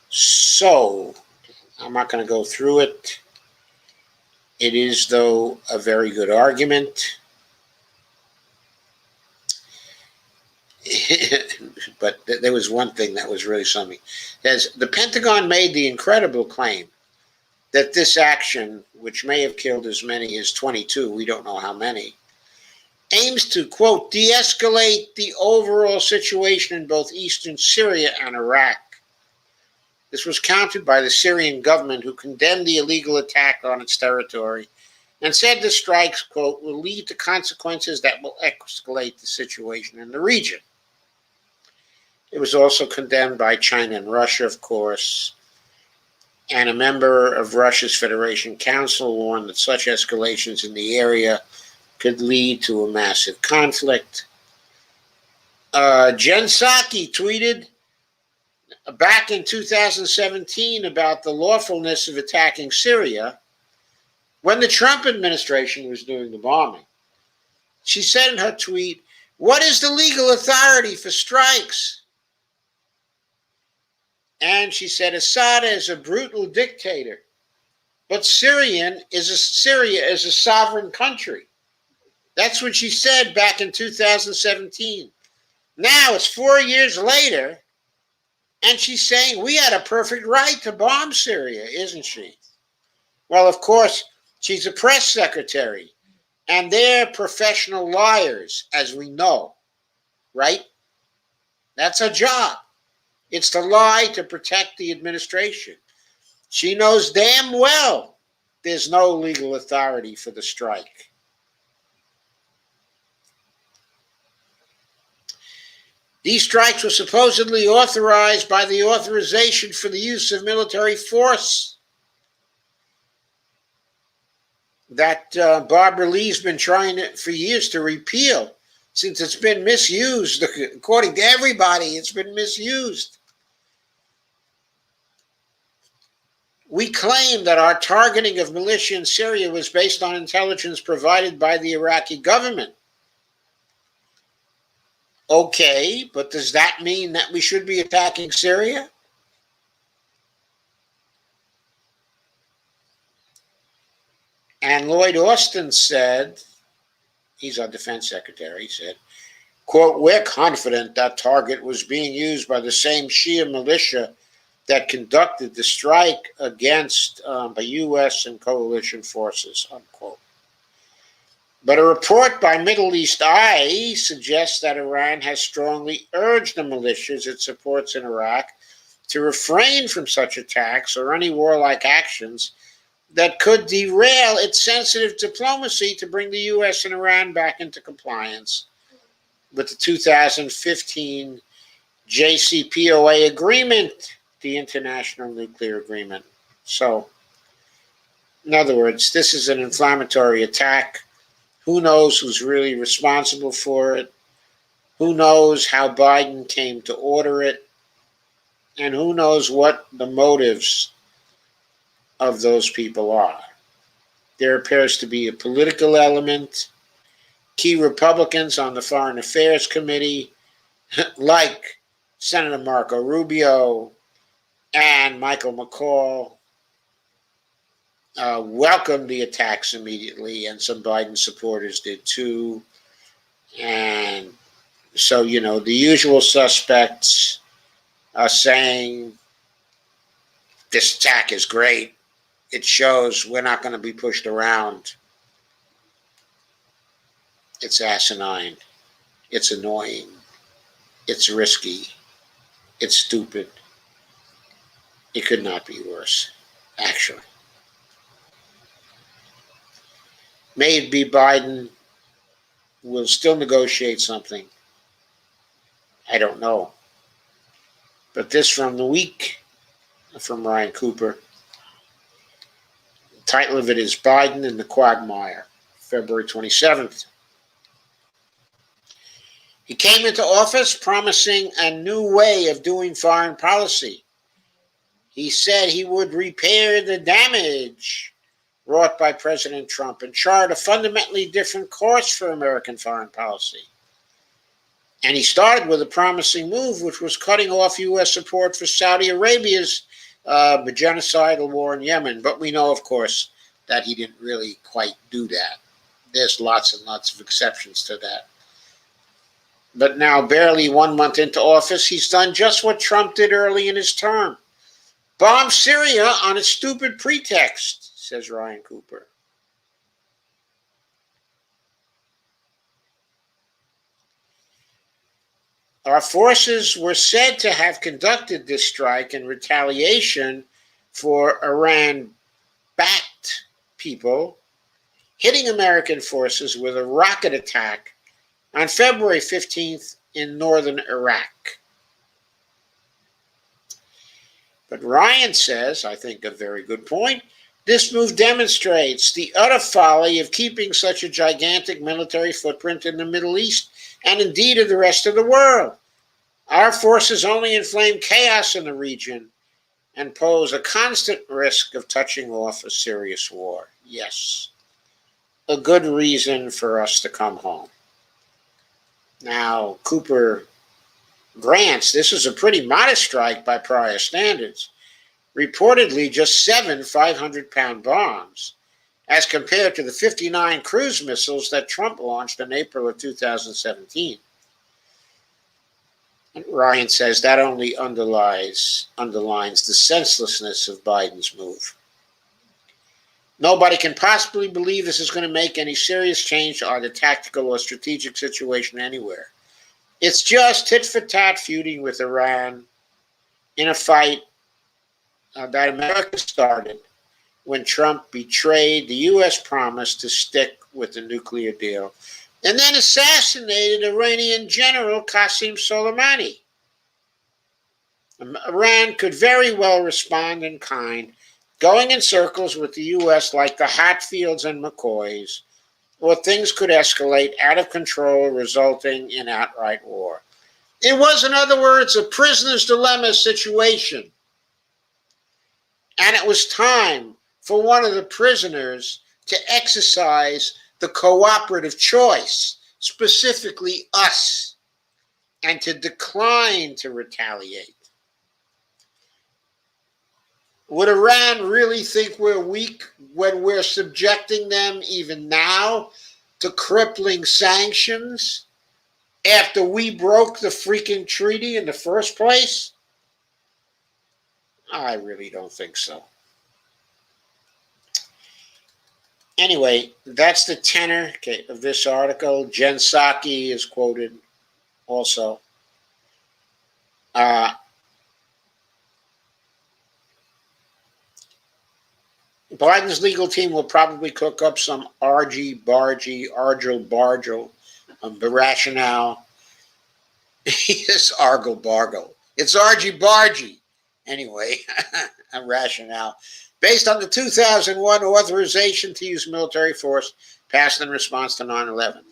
So, I'm not going to go through it. It is, though, a very good argument. But there was one thing that was really something. As the Pentagon made the incredible claim that this action, which may have killed as many as 22, we don't know how many, aims to, quote, de-escalate the overall situation in both eastern Syria and Iraq. This was countered by the Syrian government, who condemned the illegal attack on its territory and said the strikes, quote, will lead to consequences that will escalate the situation in the region. It was also condemned by China and Russia, of course, and a member of Russia's Federation Council warned that such escalations in the area could lead to a massive conflict. Jen Psaki tweeted back in 2017 about the lawfulness of attacking Syria when the Trump administration was doing the bombing. She said in her tweet, "What is the legal authority for strikes?" And she said, Assad is a brutal dictator, but Syria is a sovereign country. That's what she said back in 2017. Now it's 4 years later, and she's saying we had a perfect right to bomb Syria, isn't she? Well, of course, she's a press secretary, and they're professional liars, as we know, right? That's her job. It's to lie to protect the administration. She knows damn well there's no legal authority for the strike. These strikes were supposedly authorized by the Authorization for the Use of Military Force that Barbara Lee's been trying for years to repeal, since it's been misused. According to everybody, it's been misused. We claim that our targeting of militia in Syria was based on intelligence provided by the Iraqi government. Okay, but does that mean that we should be attacking Syria? And Lloyd Austin said, he's our defense secretary, he said, quote, we're confident that target was being used by the same Shia militia that conducted the strike against the U.S. and coalition forces, unquote. But a report by Middle East Eye suggests that Iran has strongly urged the militias it supports in Iraq to refrain from such attacks or any warlike actions that could derail its sensitive diplomacy to bring the U.S. and Iran back into compliance with the 2015 JCPOA agreement, the International Nuclear Agreement. So In other words, this is an inflammatory attack. Who knows who's really responsible for it? Who knows how Biden came to order it? And who knows what the motives of those people are? There appears to be a political element. Key Republicans on the Foreign Affairs Committee, like Senator Marco Rubio and Michael McCall, welcomed the attacks immediately, and some Biden supporters did too. And so, the usual suspects are saying this attack is great. It shows we're not going to be pushed around. It's asinine. It's annoying. It's risky. It's stupid. It could not be worse, actually. May it be Biden will still negotiate something. I don't know. But this from the week, from Ryan Cooper. The title of it is Biden and the Quagmire, February 27th. He came into office promising a new way of doing foreign policy. He said he would repair the damage wrought by President Trump and chart a fundamentally different course for American foreign policy. And he started with a promising move, which was cutting off U.S. support for Saudi Arabia's genocidal war in Yemen. But we know, of course, that he didn't really quite do that. There's lots and lots of exceptions to that. But now, barely 1 month into office, he's done just what Trump did early in his term. Bomb Syria on a stupid pretext, says Ryan Cooper. Our forces were said to have conducted this strike in retaliation for Iran-backed people hitting American forces with a rocket attack on February 15th in northern Iraq. But Ryan says, I think a very good point, this move demonstrates the utter folly of keeping such a gigantic military footprint in the Middle East and indeed of the rest of the world. Our forces only inflame chaos in the region and pose a constant risk of touching off a serious war. Yes, a good reason for us to come home. Now, Cooper grants this was a pretty modest strike by prior standards, reportedly just 7 500-pound bombs, as compared to the 59 cruise missiles that Trump launched in April of 2017. And Ryan says that only underlines the senselessness of Biden's move. Nobody can possibly believe this is going to make any serious change to either tactical or strategic situation anywhere. It's just tit-for-tat feuding with Iran in a fight that America started when Trump betrayed the U.S. promise to stick with the nuclear deal and then assassinated Iranian General Qasem Soleimani. Iran could very well respond in kind, going in circles with the U.S. like the Hatfields and McCoys, or things could escalate out of control, resulting in outright war. It was, in other words, a prisoner's dilemma situation. And it was time for one of the prisoners to exercise the cooperative choice, specifically us, and to decline to retaliate. Would Iran really think we're weak when we're subjecting them even now to crippling sanctions after we broke the freaking treaty in the first place? I really don't think so. Anyway, that's the tenor of this article. Jen Psaki is quoted also. Biden's legal team will probably cook up some argy-bargy rationale. Yes, argle-bargle. It's argy-bargy. Anyway, a rationale based on the 2001 authorization to use military force passed in response to 9/11.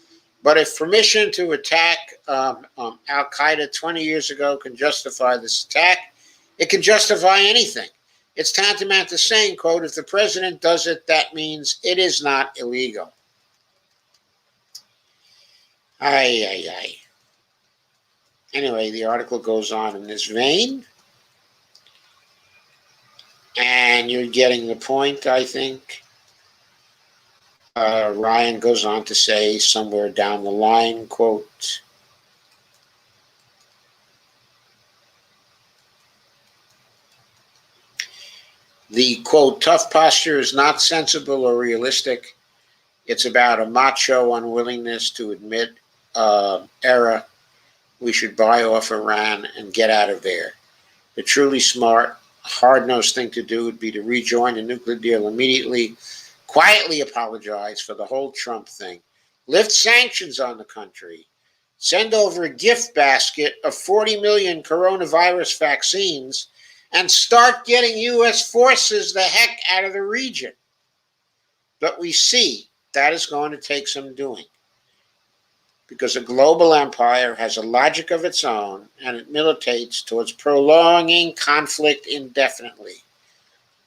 But if permission to attack Al-Qaeda 20 years ago can justify this attack, it can justify anything. It's tantamount to saying, quote, if the president does it, that means it is not illegal. Ay, ay, ay. Anyway, the article goes on in this vein. And you're getting the point, I think. Ryan goes on to say somewhere down the line, quote, the, quote, tough posture is not sensible or realistic. It's about a macho unwillingness to admit error. We should buy off Iran and get out of there. The truly smart, hard-nosed thing to do would be to rejoin the nuclear deal immediately, quietly apologize for the whole Trump thing, lift sanctions on the country, send over a gift basket of 40 million coronavirus vaccines, and start getting U.S. forces the heck out of the region. But we see that is going to take some doing, because a global empire has a logic of its own, and it militates towards prolonging conflict indefinitely.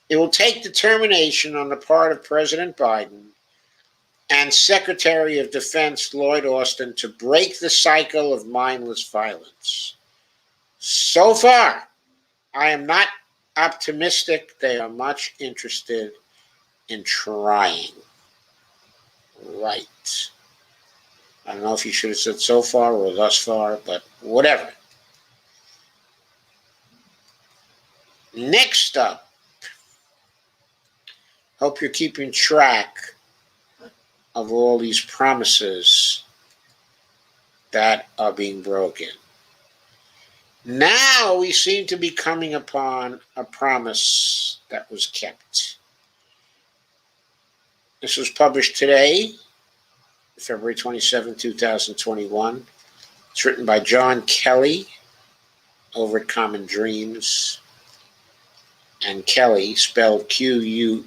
It will take determination on the part of President Biden and Secretary of Defense Lloyd Austin to break the cycle of mindless violence. So far, I am not optimistic they are much interested in trying. Right. I don't know if you should have said so far or thus far, but whatever. Next up, hope you're keeping track of all these promises that are being broken. Now we seem to be coming upon a promise that was kept. This was published today, February 27, 2021. It's written by John Kelly over at Common Dreams. And Kelly, spelled Queally.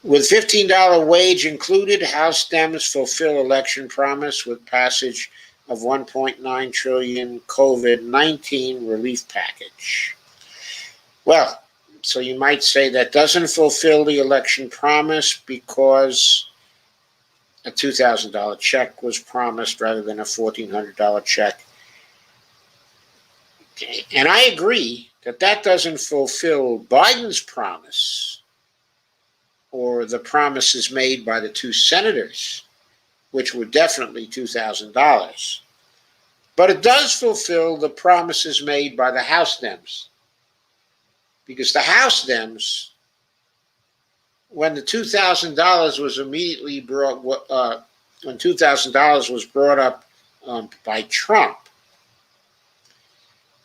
With $15 wage included, House Dems fulfill election promise with passage of $1.9 trillion COVID-19 relief package. Well, so you might say that doesn't fulfill the election promise because a $2,000 check was promised rather than a $1,400 check. Okay. And I agree that that doesn't fulfill Biden's promise or the promises made by the two senators, which were definitely $2,000. But it does fulfill the promises made by the House Dems. Because the House Dems, when the $2,000 was immediately brought, when $2,000 was brought up by Trump,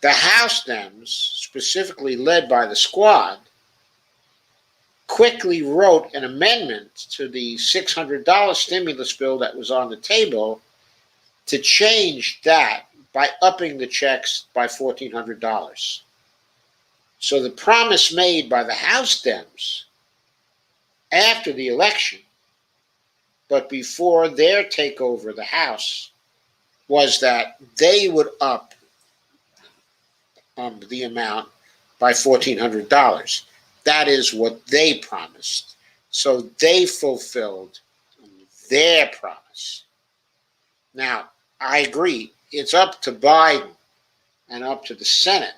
the House Dems, specifically led by the Squad, quickly wrote an amendment to the $600 stimulus bill that was on the table to change that by upping the checks by $1,400. So the promise made by the House Dems after the election, but before their takeover of the House, was that they would up the amount by $1,400. That is what they promised. So they fulfilled their promise. Now, I agree, it's up to Biden and up to the Senate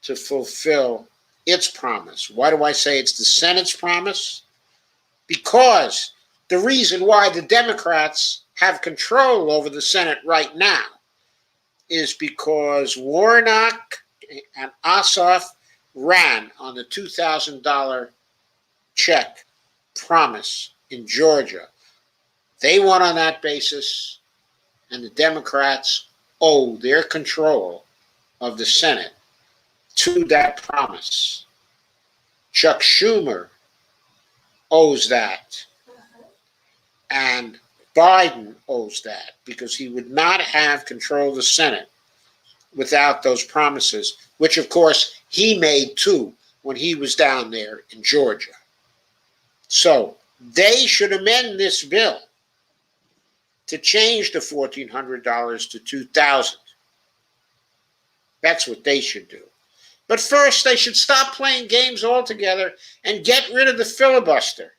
to fulfill its promise. Why do I say it's the Senate's promise? Because the reason why the Democrats have control over the Senate right now is because Warnock and Ossoff ran on the $2,000 check promise in Georgia. They won on that basis, and the Democrats owe their control of the Senate to that promise. Chuck Schumer owes that, and Biden owes that, because he would not have control of the Senate without those promises, which of course He made too when he was down there in Georgia. So they should amend this bill to change the $1,400 to $2,000. That's what they should do. But first, they should stop playing games altogether and get rid of the filibuster.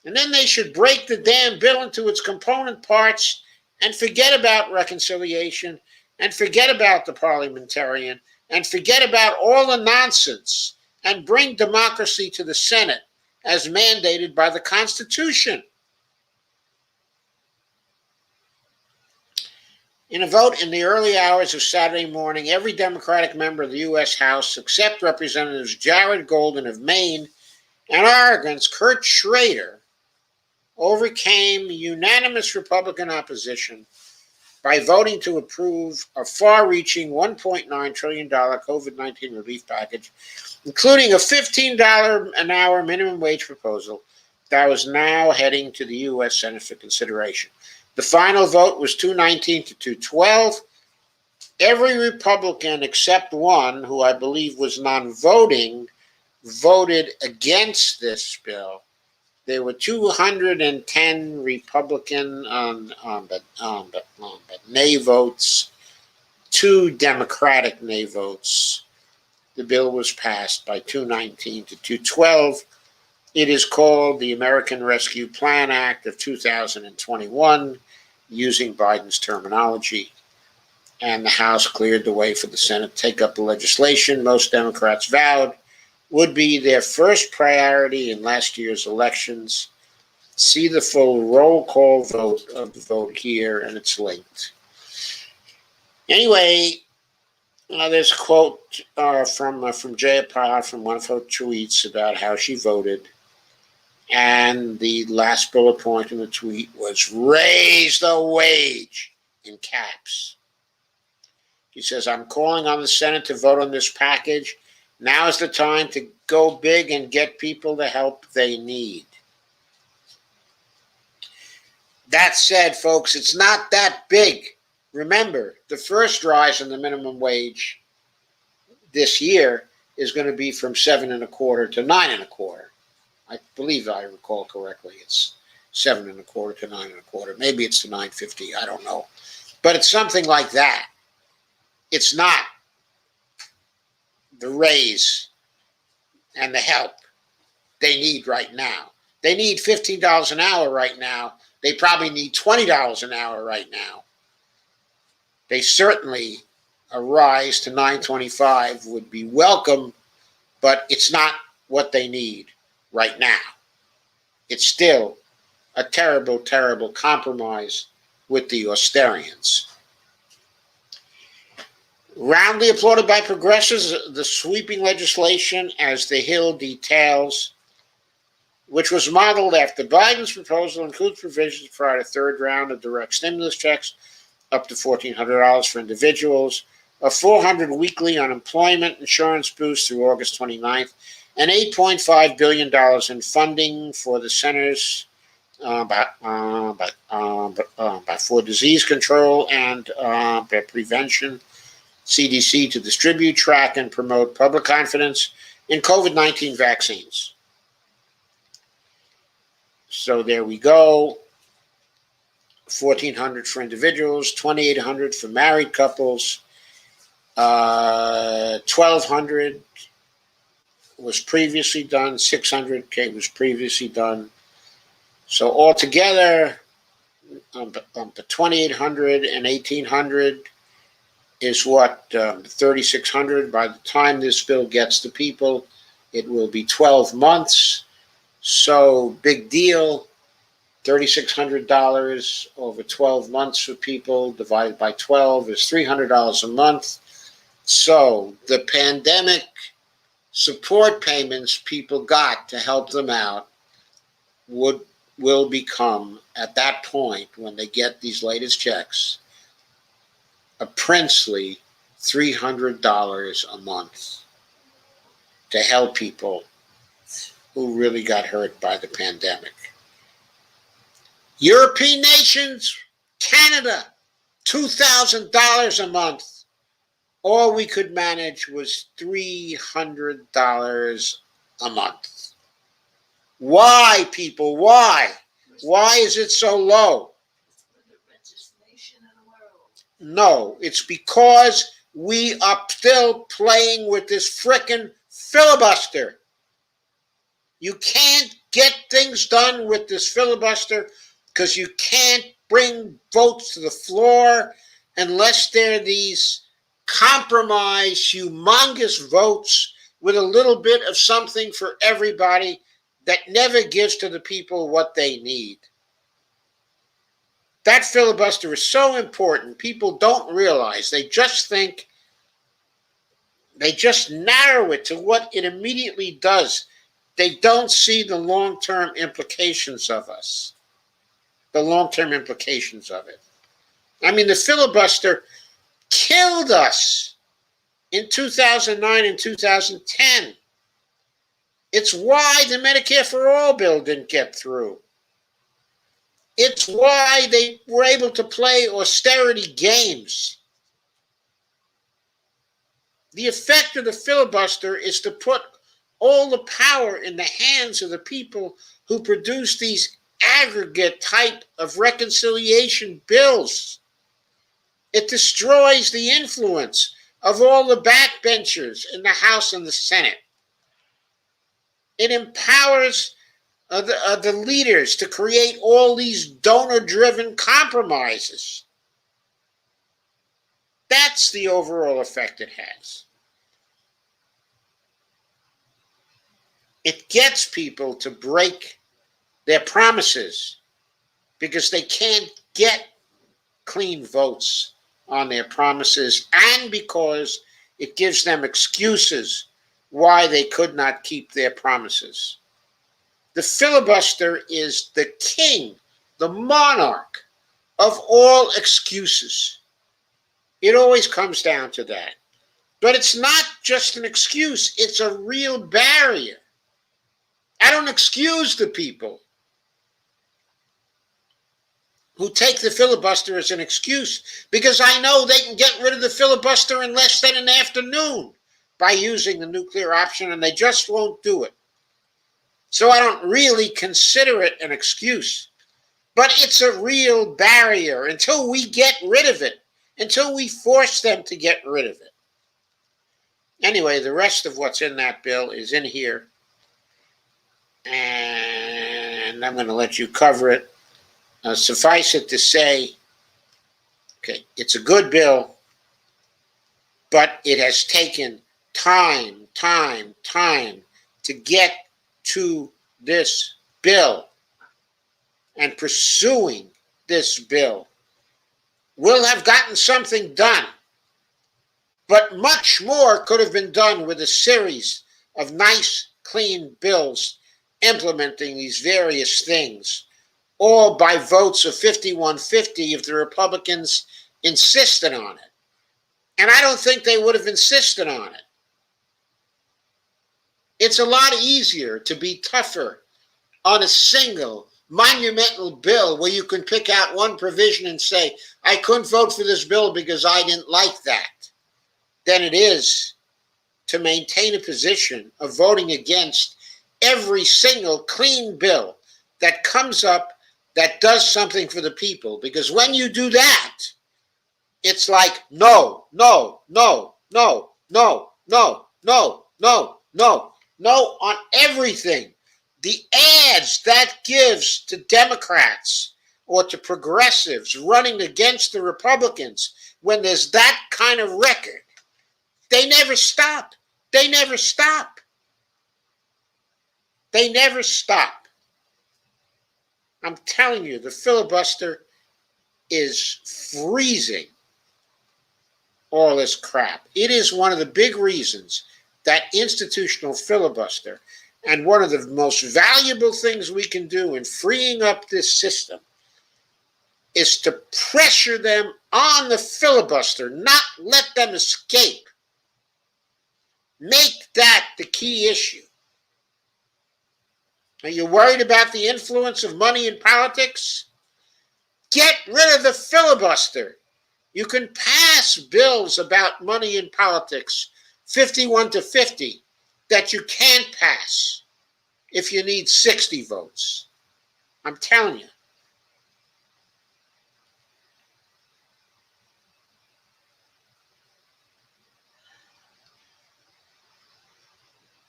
And then they should break the damn bill into its component parts and forget about reconciliation and forget about the parliamentarian and forget about all the nonsense and bring democracy to the Senate as mandated by the Constitution. In a vote in the early hours of Saturday morning, every Democratic member of the U.S. House, except Representatives Jared Golden of Maine and Oregon's Kurt Schrader, overcame unanimous Republican opposition by voting to approve a far-reaching $1.9 trillion COVID-19 relief package, including a $15 an hour minimum wage proposal that was now heading to the U.S. Senate for consideration. The final vote was 219 to 212. Every Republican except one, who I believe was non-voting, voted against this bill. There were 210 Republican nay votes, 2 Democratic nay votes. The bill was passed by 219 to 212. It is called the American Rescue Plan Act of 2021, using Biden's terminology. And the House cleared the way for the Senate to take up the legislation most Democrats vowed would be their first priority in last year's elections. See the full roll call vote of the vote here, and it's linked. Anyway, there's a quote from Jayapal from one of her tweets about how she voted. And the last bullet point in the tweet was raise the wage in caps. He says, I'm calling on the Senate to vote on this package. Now is the time to go big and get people the help they need. That said, folks, it's not that big. Remember, the first rise in the minimum wage this year is going to be from 7.25 to 9.25. I believe I recall correctly. It's 7.25 to 9.25. Maybe it's to 9.50. I don't know, but it's something like that. It's not the raise and the help they need right now. They need $15 an hour right now. They probably need $20 an hour right now. They certainly, a rise to $9.25 would be welcome, but it's not what they need right now. It's still a terrible, terrible compromise with the Austerians. Roundly applauded by progressives, the sweeping legislation, as the Hill details, which was modeled after Biden's proposal, includes provisions to provide a third round of direct stimulus checks, up to $1,400 for individuals, a $400 weekly unemployment insurance boost through August 29th, and $8.5 billion in funding for the Centers for Disease Control and Prevention, CDC, to distribute, track, and promote public confidence in COVID-19 vaccines. So there we go. $1,400 for individuals, $2,800 for married couples, $1,200 was previously done, $600K was previously done. So altogether, the $2,800 and $1,800 is what, $3,600. By the time this bill gets to people, it will be 12 months. So big deal. $3,600 over 12 months for people divided by 12 is $300 a month. So the pandemic support payments people got to help them out will become, at that point when they get these latest checks, a princely $300 a month to help people who really got hurt by the pandemic. European nations, Canada, $2,000 a month all we could manage was $300 a month. Why, people? Why? Why is it so low? We're the richest nation in the world. No, it's because we are still playing with this frickin' filibuster. You can't get things done with this filibuster because you can't bring votes to the floor unless they're these compromise, humongous votes with a little bit of something for everybody that never gives to the people what they need. That filibuster is so important. People don't realize. They just think, they just narrow it to what it immediately does. They don't see the long-term implications of us. The long-term implications of it. I mean, the filibuster killed us in 2009 and 2010. It's why the Medicare for All bill didn't get through. It's why they were able to play austerity games. The effect of the filibuster is to put all the power in the hands of the people who produce these aggregate type of reconciliation bills. It destroys the influence of all the backbenchers in the House and the Senate. It empowers the leaders to create all these donor-driven compromises. That's the overall effect it has. It gets people to break their promises because they can't get clean votes on their promises, and because it gives them excuses why they could not keep their promises. The filibuster is the king, the monarch of all excuses. It always comes down to that. But it's not just an excuse, it's a real barrier. I don't excuse the people who take the filibuster as an excuse, because I know they can get rid of the filibuster in less than an afternoon by using the nuclear option, and they just won't do it. So I don't really consider it an excuse. But it's a real barrier until we get rid of it, until we force them to get rid of it. Anyway, the rest of what's in that bill is in here, and I'm going to let you cover it. Suffice it to say, okay, it's a good bill, but it has taken time to get to this bill. And pursuing this bill will have gotten something done. But much more could have been done with a series of nice, clean bills implementing these various things, all by votes of 51-50 if the Republicans insisted on it. And I don't think they would have insisted on it. It's a lot easier to be tougher on a single monumental bill where you can pick out one provision and say, I couldn't vote for this bill because I didn't like that, than it is to maintain a position of voting against every single clean bill that comes up that does something for the people. Because when you do that, it's like, no, no, no, no, no, no, no, no, no, no on everything. The ads that gives to Democrats or to progressives running against the Republicans when there's that kind of record, they never stop. They never stop. They never stop. I'm telling you, the filibuster is freezing all this crap. It is one of the big reasons that institutional filibuster, and one of the most valuable things we can do in freeing up this system, is to pressure them on the filibuster, not let them escape. Make that the key issue. Are you worried about the influence of money in politics? Get rid of the filibuster. You can pass bills about money in politics 51-50 that you can't pass if you need 60 votes. I'm telling you.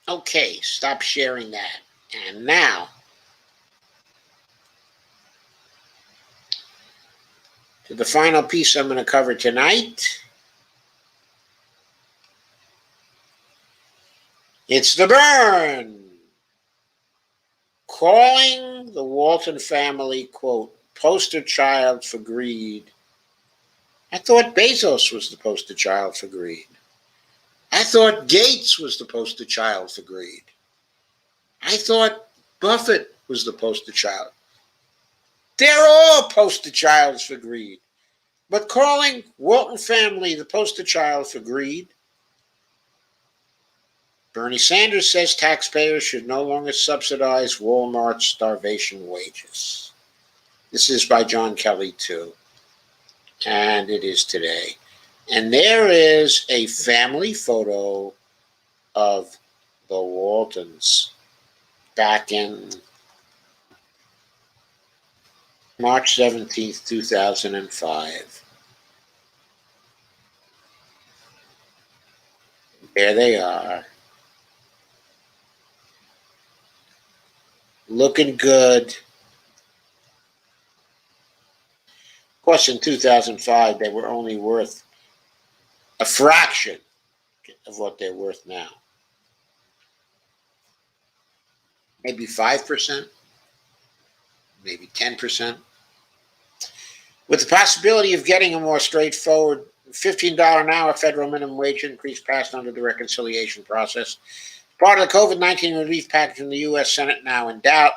Okay, stop sharing that. And now, to the final piece I'm going to cover tonight. It's the burn. Calling the Walton family, quote, poster child for greed. I thought Bezos was the poster child for greed. I thought Gates was the poster child for greed. I thought Buffett was the poster child. They're all poster childs for greed. But calling Walton family the poster child for greed, Bernie Sanders says taxpayers should no longer subsidize Walmart's starvation wages. This is by John Kelly, too. And it is today. And there is a family photo of the Waltons back in March 17th, 2005. There they are. Looking good. Of course, in 2005, they were only worth a fraction of what they're worth now. Maybe 5%, maybe 10%. With the possibility of getting a more straightforward $15 an hour federal minimum wage increase passed under the reconciliation process. Part of the COVID-19 relief package in the U.S. Senate now in doubt.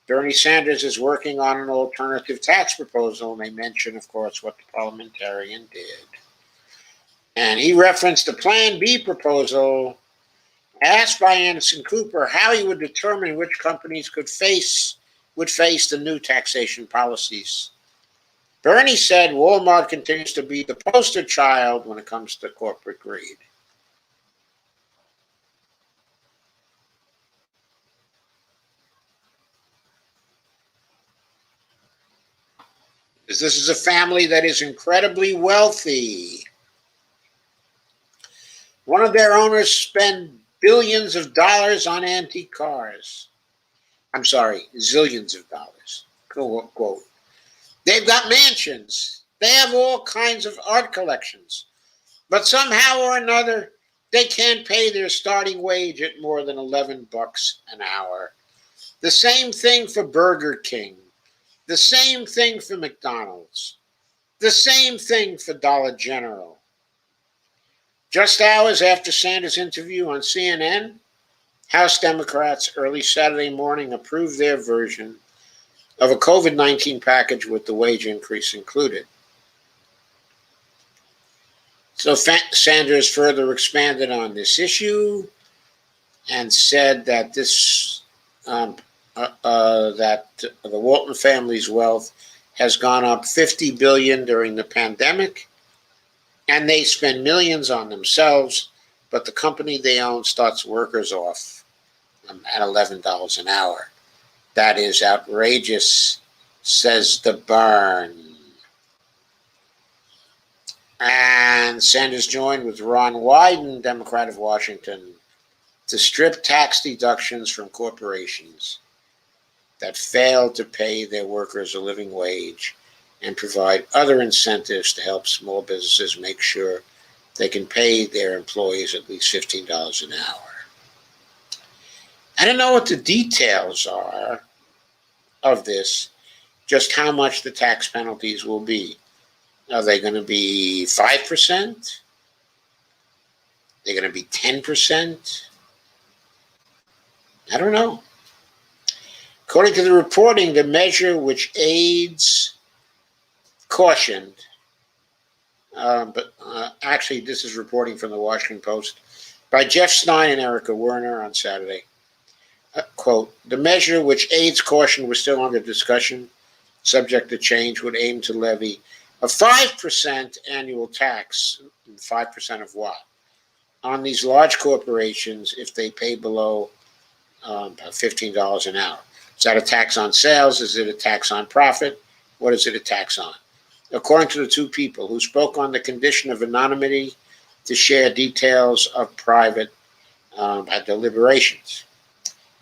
Bernie Sanders is working on an alternative tax proposal, and they mention, of course, what the parliamentarian did. And he referenced a Plan B proposal. Asked by Anderson Cooper how he would determine which companies would face the new taxation policies. Bernie said Walmart continues to be the poster child when it comes to corporate greed. This is a family that is incredibly wealthy. One of their owners spend billions of dollars on antique cars. I'm sorry, zillions of dollars. Quote. They've got mansions. They have all kinds of art collections. But somehow or another, they can't pay their starting wage at more than $11 an hour. The same thing for Burger King. The same thing for McDonald's. The same thing for Dollar General. Just hours after Sanders' interview on CNN, House Democrats early Saturday morning approved their version of a COVID-19 package with the wage increase included. So Sanders further expanded on this issue and said that that the Walton family's wealth has gone up $50 billion during the pandemic, and they spend millions on themselves, but the company they own starts workers off at $11 an hour. That is outrageous, says the Burn. And Sanders joined with Ron Wyden, Democrat of Washington, to strip tax deductions from corporations that fail to pay their workers a living wage and provide other incentives to help small businesses make sure they can pay their employees at least $15 an hour. I don't know what the details are of this, just how much the tax penalties will be. Are they going to be 5%? They're going to be 10%? I don't know. According to the reporting, the measure which aids cautioned, actually this is reporting from the Washington Post by Jeff Stein and Erica Werner on Saturday. Quote, the measure which aids caution was still under discussion, subject to change, would aim to levy A 5% annual tax, 5% of what? On these large corporations if they pay below $15 an hour. Is that a tax on sales? Is it a tax on profit? What is it a tax on? According to the two people who spoke on the condition of anonymity to share details of private deliberations.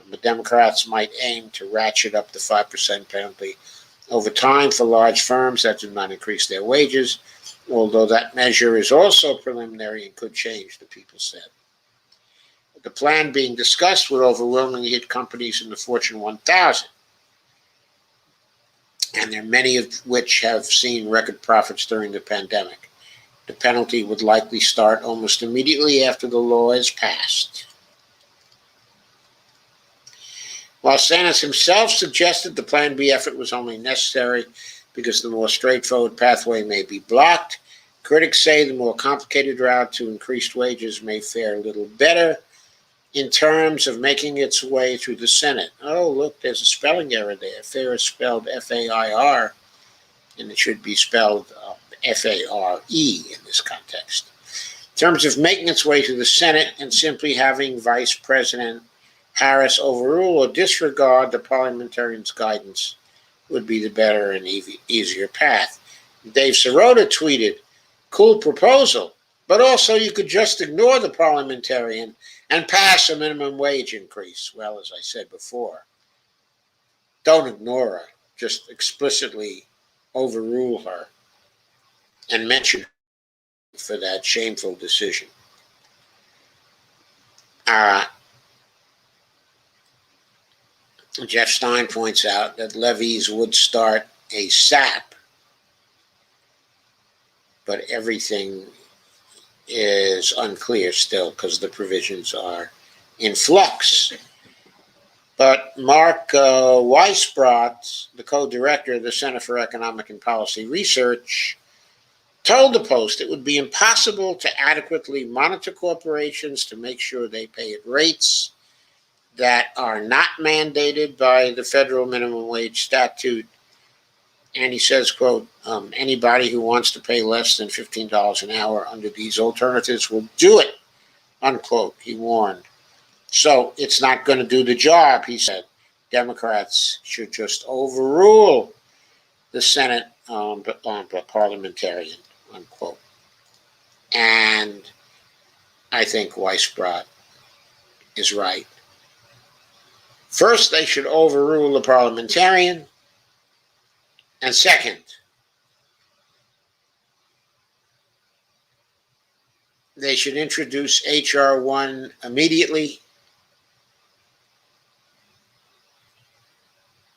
The Democrats might aim to ratchet up the 5% penalty over time for large firms that do not increase their wages, although that measure is also preliminary and could change, the people said. The plan being discussed would overwhelmingly hit companies in the Fortune 1000, and there are many of which have seen record profits during the pandemic. The penalty would likely start almost immediately after the law is passed. While Sanders himself suggested the Plan B effort was only necessary because the more straightforward pathway may be blocked, critics say the more complicated route to increased wages may fare a little better in terms of making its way through the Senate. Oh, look, there's a spelling error there. Fair is spelled F-A-I-R, and it should be spelled F-A-R-E in this context. In terms of making its way through the Senate and simply having Vice President Harris overrule or disregard the parliamentarians' guidance would be the better and easier path. Dave Sirota tweeted, "Cool proposal, but also you could just ignore the parliamentarian and pass a minimum wage increase." Well, as I said before, don't ignore her, just explicitly overrule her and mention her for that shameful decision. Jeff Stein points out that levies would start ASAP, but everything is unclear still because the provisions are in flux. But Mark Weisbrot, the co-director of the Center for Economic and Policy Research, told the Post it would be impossible to adequately monitor corporations to make sure they pay at rates that are not mandated by the federal minimum wage statute. And he says, quote, anybody who wants to pay less than $15 an hour under these alternatives will do it, unquote, he warned. So it's not going to do the job, he said. Democrats should just overrule the Senate parliamentarian, unquote. And I think Weisbrot is right. First, they should overrule the parliamentarian. And second, they should introduce H.R. 1 immediately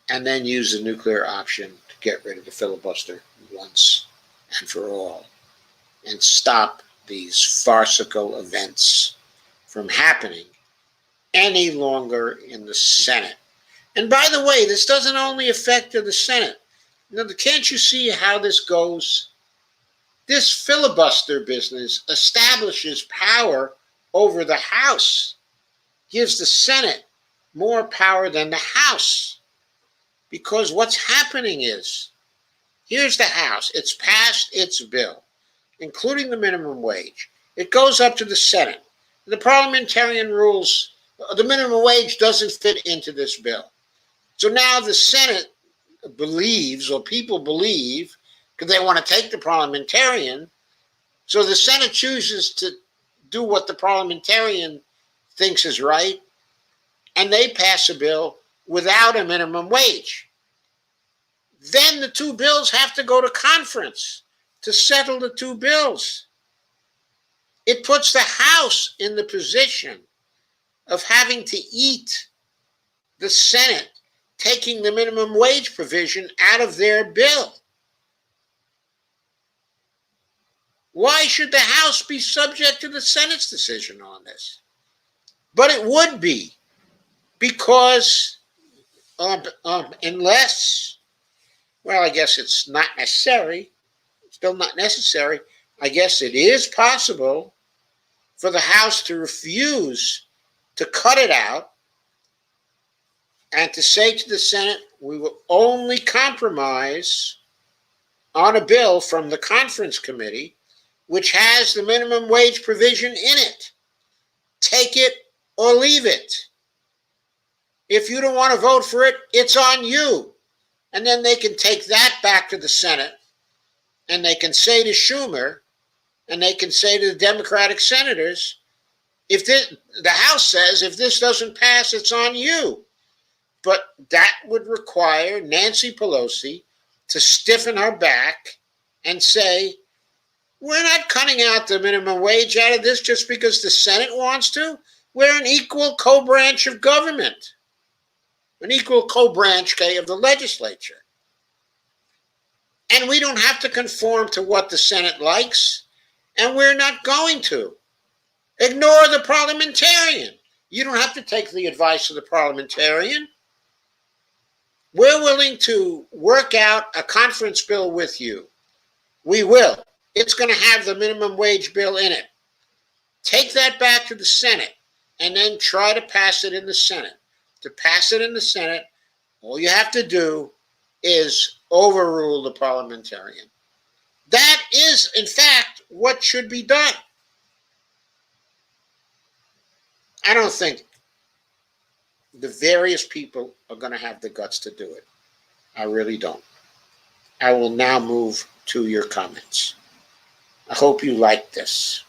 and then use the nuclear option to get rid of the filibuster once and for all and stop these farcical events from happening any longer in the Senate. And by the way, this doesn't only affect the Senate. Now, can't you see how this goes? This filibuster business establishes power over the House, gives the Senate more power than the House. Because what's happening is, here's the House. It's passed its bill, including the minimum wage. It goes up to the Senate. The parliamentarian rules, the minimum wage doesn't fit into this bill. So now the Senate believes, or people believe, because they want to take the parliamentarian, so the Senate chooses to do what the parliamentarian thinks is right, and they pass a bill without a minimum wage. Then the two bills have to go to conference to settle the two bills. It puts the House in the position of having to eat the Senate taking the minimum wage provision out of their bill. Why should the House be subject to the Senate's decision on this? But it would be, because unless, well, I guess it's not necessary, still not necessary, I guess it is possible for the House to refuse to cut it out and to say to the Senate, we will only compromise on a bill from the conference committee which has the minimum wage provision in it. Take it or leave it. If you don't want to vote for it, it's on you. And then they can take that back to the Senate, and they can say to Schumer, and they can say to the Democratic senators, if this, the House says if this doesn't pass, it's on you. But that would require Nancy Pelosi to stiffen her back and say, we're not cutting out the minimum wage out of this just because the Senate wants to. We're an equal co-branch of government, an equal co-branch of the legislature. And we don't have to conform to what the Senate likes, and we're not going to. Ignore the parliamentarian. You don't have to take the advice of the parliamentarian. We're willing to work out a conference bill with you. We will. It's going to have the minimum wage bill in it. Take that back to the Senate and then try to pass it in the Senate. To pass it in the Senate, all you have to do is overrule the parliamentarian. That is, in fact, what should be done. I don't think the various people are going to have the guts to do it. I really don't. I will now move to your comments. I hope you like this.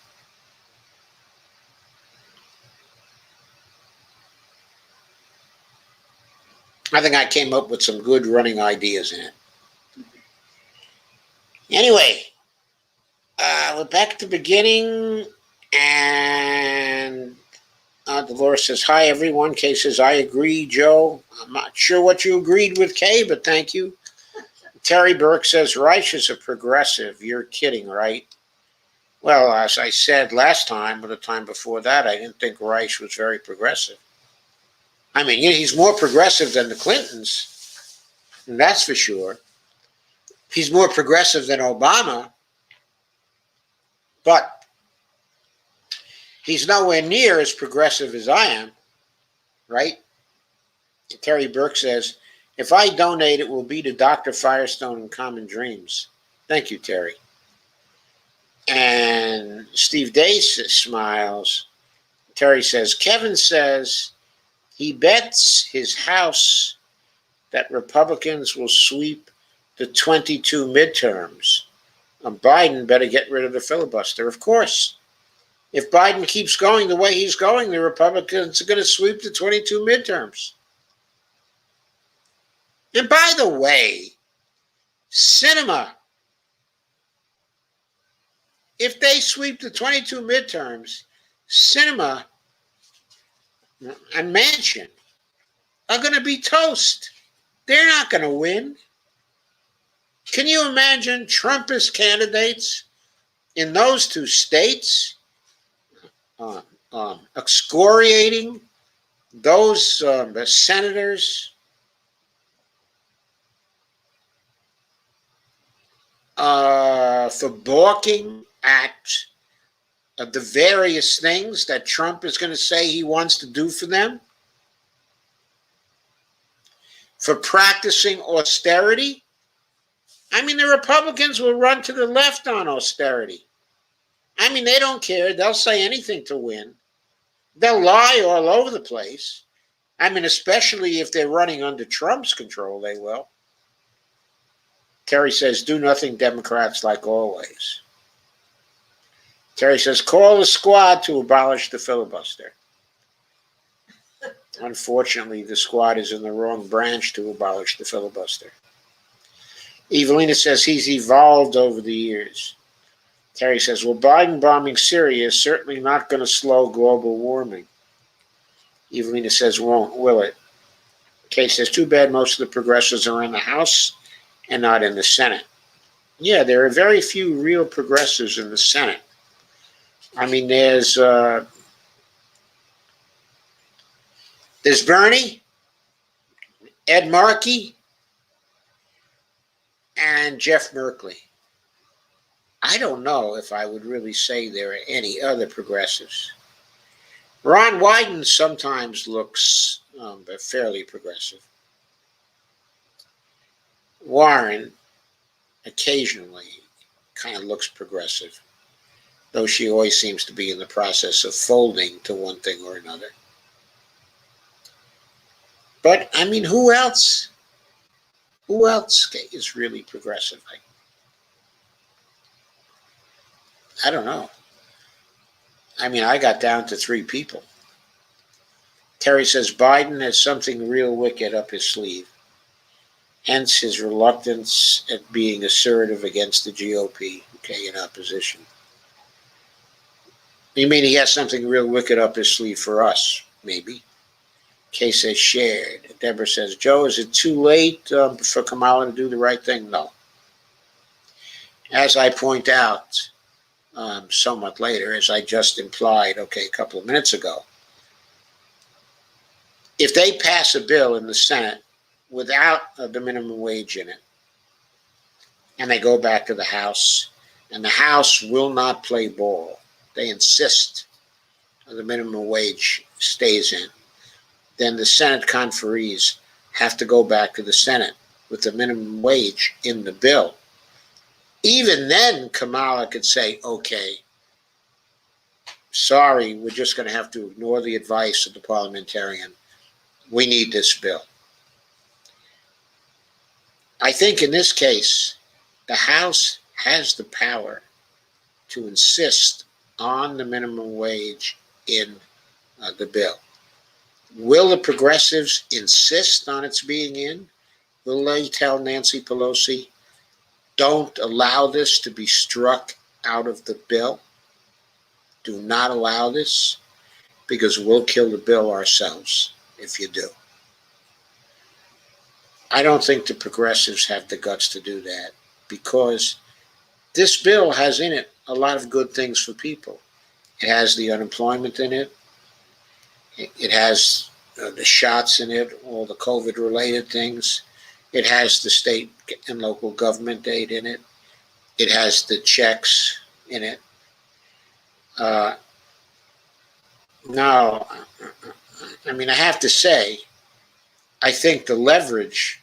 I think I came up with some good running ideas in it. Anyway, we're back at the beginning, and Dolores says, hi, everyone. Kay says, I agree, Joe. I'm not sure what you agreed with, Kay, but thank you. Terry Burke says, Reich is a progressive. You're kidding, right? Well, as I said last time, or the time before that, I didn't think Reich was very progressive. I mean, he's more progressive than the Clintons, and that's for sure. He's more progressive than Obama, but he's nowhere near as progressive as I am, right? Terry Burke says, if I donate, it will be to Dr. Firestone and Common Dreams. Thank you, Terry. And Steve Dace smiles. Terry says, Kevin says he bets his house that Republicans will sweep the 22 midterms. Biden better get rid of the filibuster. Of course. If Biden keeps going the way he's going, the Republicans are going to sweep the 22 midterms. And by the way, cinema, if they sweep the 22 midterms, cinema and Manchin are going to be toast. They're not going to win. Can you imagine Trumpist candidates in those two states excoriating those senators for balking at the various things that Trump is going to say he wants to do for them, for practicing austerity? I mean, the Republicans will run to the left on austerity. I mean, they don't care. They'll say anything to win. They'll lie all over the place. I mean, especially if they're running under Trump's control, they will. Terry says, do nothing, Democrats, like always. Terry says, call the squad to abolish the filibuster. Unfortunately, the squad is in the wrong branch to abolish the filibuster. Evelina says he's evolved over the years. Terry says, well, Biden bombing Syria is certainly not going to slow global warming. Evelina says, won't, will it? Kay says, too bad most of the progressives are in the House and not in the Senate. Yeah, there are very few real progressives in the Senate. I mean, there's Bernie, Ed Markey, and Jeff Merkley. I don't know if I would really say there are any other progressives. Ron Wyden sometimes looks fairly progressive. Warren, occasionally kind of looks progressive, though she always seems to be in the process of folding to one thing or another. But I mean, who else? Who else is really progressive? I don't know. I mean, I got down to 3 people. Terry says Biden has something real wicked up his sleeve, hence his reluctance at being assertive against the GOP, okay, in opposition. You mean he has something real wicked up his sleeve for us? Maybe. Kay says shared. Deborah says, Joe, is it too late for Kamala to do the right thing? No. As I point out somewhat later, as I just implied, okay, a couple of minutes ago, if they pass a bill in the Senate without the minimum wage in it, and they go back to the House, and the House will not play ball, they insist the minimum wage stays in, then the Senate conferees have to go back to the Senate with the minimum wage in the bill. Even then, Kamala could say, okay, sorry, we're just going to have to ignore the advice of the parliamentarian. We need this bill. I think in this case, the House has the power to insist on the minimum wage in the bill. Will the progressives insist on its being in? Will they tell Nancy Pelosi, don't allow this to be struck out of the bill? Do not allow this, because we'll kill the bill ourselves if you do. I don't think the progressives have the guts to do that, because this bill has in it a lot of good things for people. It has the unemployment in it. It has the shots in it, all the COVID-related things. It has the state and local government aid in it. It has the checks in it. Now, I mean, I have to say, I think the leverage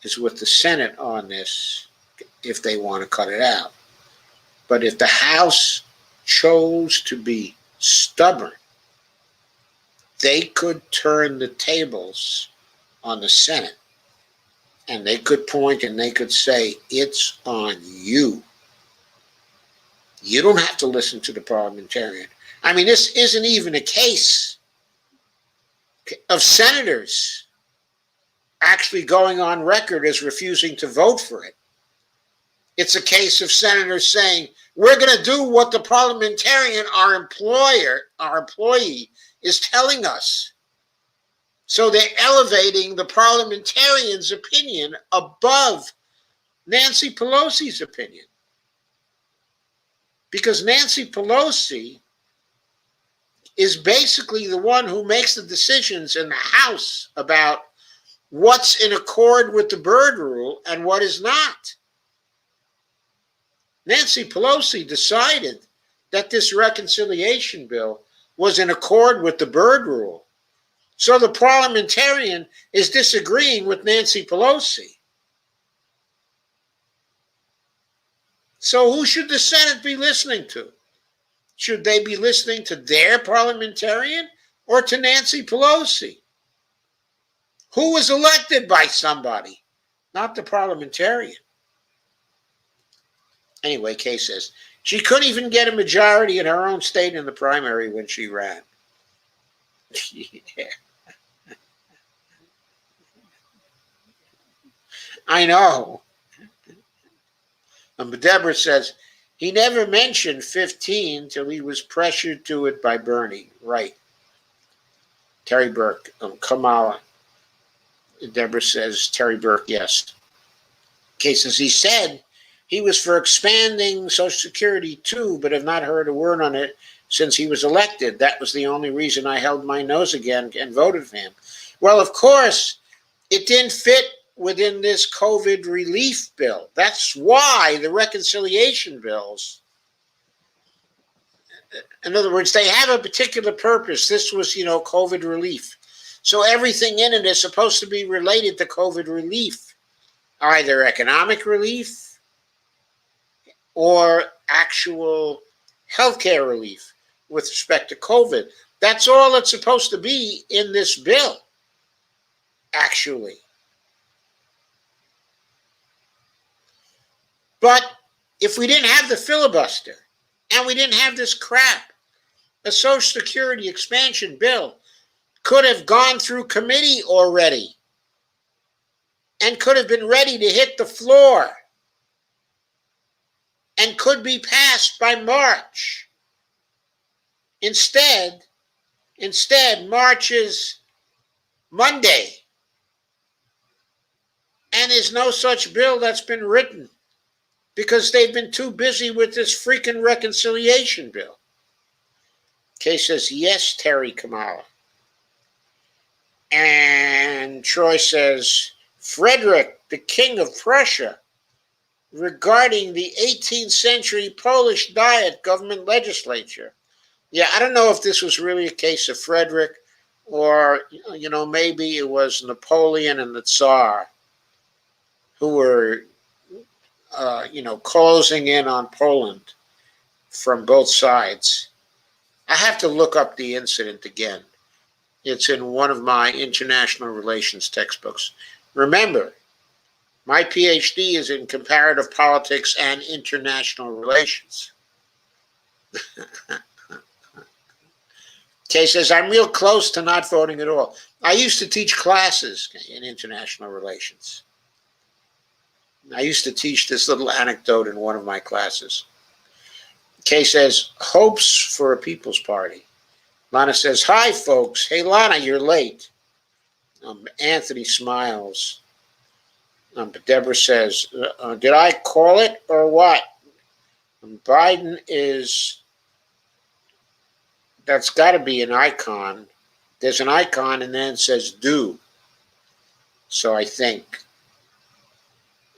is with the Senate on this if they want to cut it out. But if the House chose to be stubborn, they could turn the tables on the Senate, and they could point and they could say, it's on you. You don't have to listen to the parliamentarian. I mean, this isn't even a case of senators actually going on record as refusing to vote for it. It's a case of senators saying, we're going to do what the parliamentarian, our employee, is telling us. So they're elevating the parliamentarian's opinion above Nancy Pelosi's opinion. Because Nancy Pelosi is basically the one who makes the decisions in the House about what's in accord with the Byrd Rule and what is not. Nancy Pelosi decided that this reconciliation bill was in accord with the Byrd Rule. So the parliamentarian is disagreeing with Nancy Pelosi. So who should the Senate be listening to? Should they be listening to their parliamentarian or to Nancy Pelosi, who was elected by somebody, not the parliamentarian? Anyway, Kay says, she couldn't even get a majority in her own state in the primary when she ran. Yeah. I know. But Deborah says, he never mentioned 15 till he was pressured to it by Bernie. Right. Terry Burke, Kamala. Deborah says, Terry Burke, yes. Kay says, he said he was for expanding Social Security too, but have not heard a word on it since he was elected. That was the only reason I held my nose again and voted for him. Well, of course, it didn't fit within this COVID relief bill. That's why the reconciliation bills, in other words, they have a particular purpose. This was, COVID relief. So everything in it is supposed to be related to COVID relief, either economic relief or actual healthcare relief with respect to COVID. That's all it's supposed to be in this bill, actually. But if we didn't have the filibuster and we didn't have this crap, a Social Security expansion bill could have gone through committee already and could have been ready to hit the floor and could be passed by March. Instead, March is Monday, and there's no such bill that's been written because they've been too busy with this freaking reconciliation bill. Kay says, yes, Terry Kamala. And Troy says, Frederick, the King of Prussia, regarding the 18th century Polish Diet government legislature. Yeah, I don't know if this was really a case of Frederick or, maybe it was Napoleon and the Tsar who were, closing in on Poland from both sides. I have to look up the incident again. It's in one of my international relations textbooks. Remember, my PhD is in comparative politics and international relations. Kay says, I'm real close to not voting at all. I used to teach classes in international relations. I used to teach this little anecdote in one of my classes. Kay says, hopes for a People's Party. Lana says, hi, folks. Hey, Lana, you're late. Anthony smiles. Deborah says, did I call it or what? Biden is, that's got to be an icon. There's an icon and then it says do. So I think,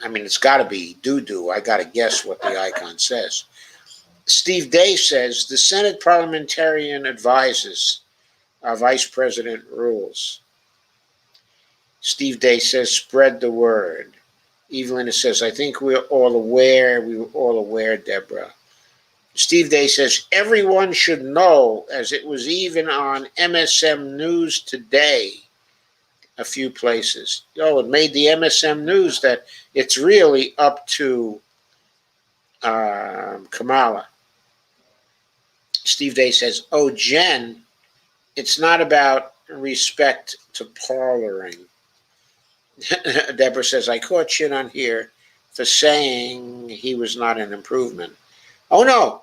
it's got to be do. I got to guess what the icon says. Steve Day says, the Senate parliamentarian advises our vice president rules. Steve Day says, spread the word. Evelyn says, I think we were all aware, Deborah. Steve Day says, everyone should know, as it was even on MSM News today, a few places. It made the MSM News that it's really up to Kamala. Steve Day says, Jen, it's not about respect to parloring. Deborah says, I caught shit on here for saying he was not an improvement. Oh, no.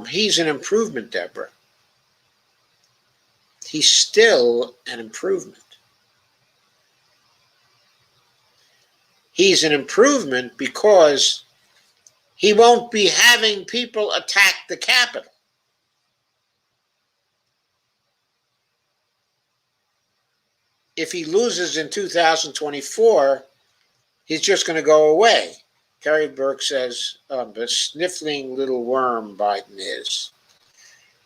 He's an improvement, Deborah. He's still an improvement. He's an improvement because he won't be having people attack the Capitol. If he loses in 2024, he's just going to go away. Carrie Burke says, the sniffling little worm Biden is.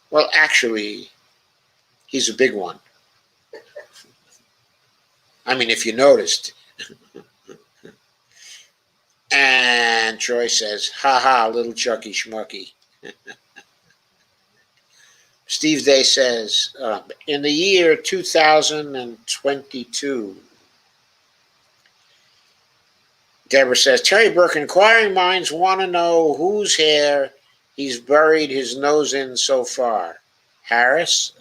Well, actually, he's a big one. If you noticed. And Troy says, ha, little Chucky Schmucky. Steve Day says, in the year 2022, Deborah says, Terry Burke, inquiring minds want to know whose hair he's buried his nose in so far. Harris?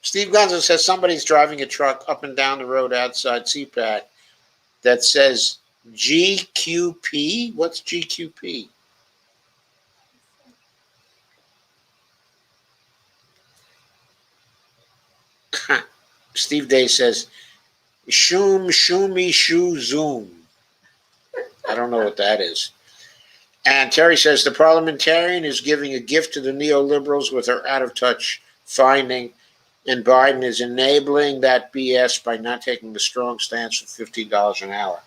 Steve Gonzo says somebody's driving a truck up and down the road outside CPAC that says GQP. What's GQP? Steve Day says, shoomy shoo zoom. I don't know what that is. And Terry says, the parliamentarian is giving a gift to the neoliberals with her out-of-touch finding, and Biden is enabling that BS by not taking the strong stance for $15 an hour.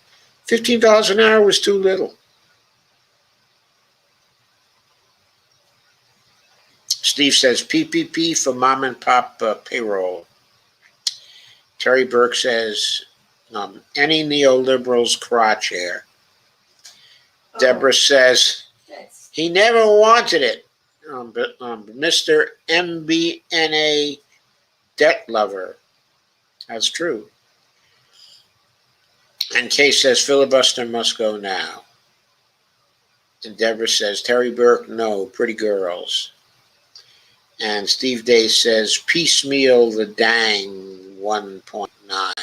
$15 an hour was too little. Steve says, PPP for mom and pop payroll. Terry Burke says, Any neoliberal's crotch hair. Oh, Deborah says that's he never wanted it. But Mr. MBNA debt lover. That's true. And Kay says filibuster must go now. And Deborah says Terry Burke, no, pretty girls. And Steve Day says piecemeal the dang 1.9.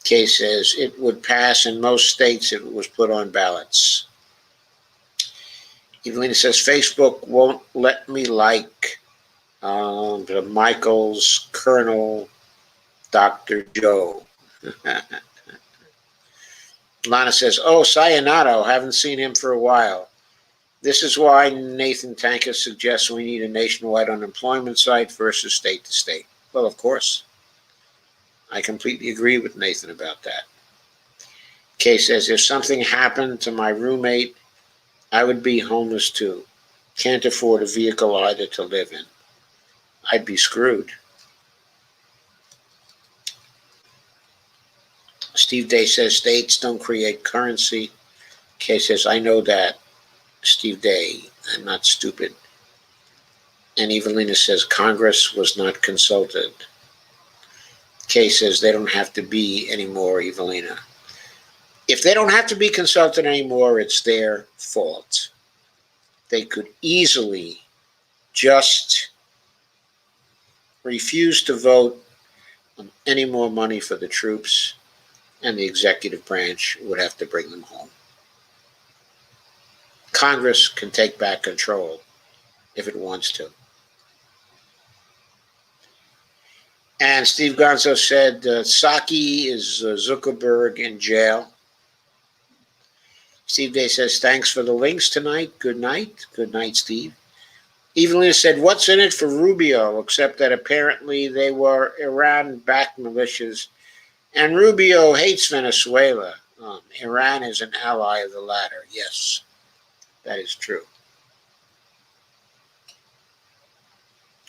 Kay says it would pass in most states if it was put on ballots. Evelina says Facebook won't let me like the Michael's Colonel Dr. Joe. Lana says, oh, Sayonara, haven't seen him for a while. This is why Nathan Tankus suggests we need a nationwide unemployment site versus state to state. Well, of course. I completely agree with Nathan about that. Kay says, if something happened to my roommate, I would be homeless too. Can't afford a vehicle either to live in. I'd be screwed. Steve Day says states don't create currency. Kay says, I know that. Steve Day, I'm not stupid. And Evelina says Congress was not consulted. Kay says they don't have to be anymore, Evelina. If they don't have to be consulted anymore, it's their fault. They could easily just refuse to vote on any more money for the troops, and the executive branch would have to bring them home. Congress can take back control if it wants to. And Steve Gonzo said Psaki is Zuckerberg in jail. Steve Day says, thanks for the links tonight. Good night. Good night, Steve. Evelina said, what's in it for Rubio, except that apparently they were Iran-backed militias, and Rubio hates Venezuela. Iran is an ally of the latter. Yes, that is true.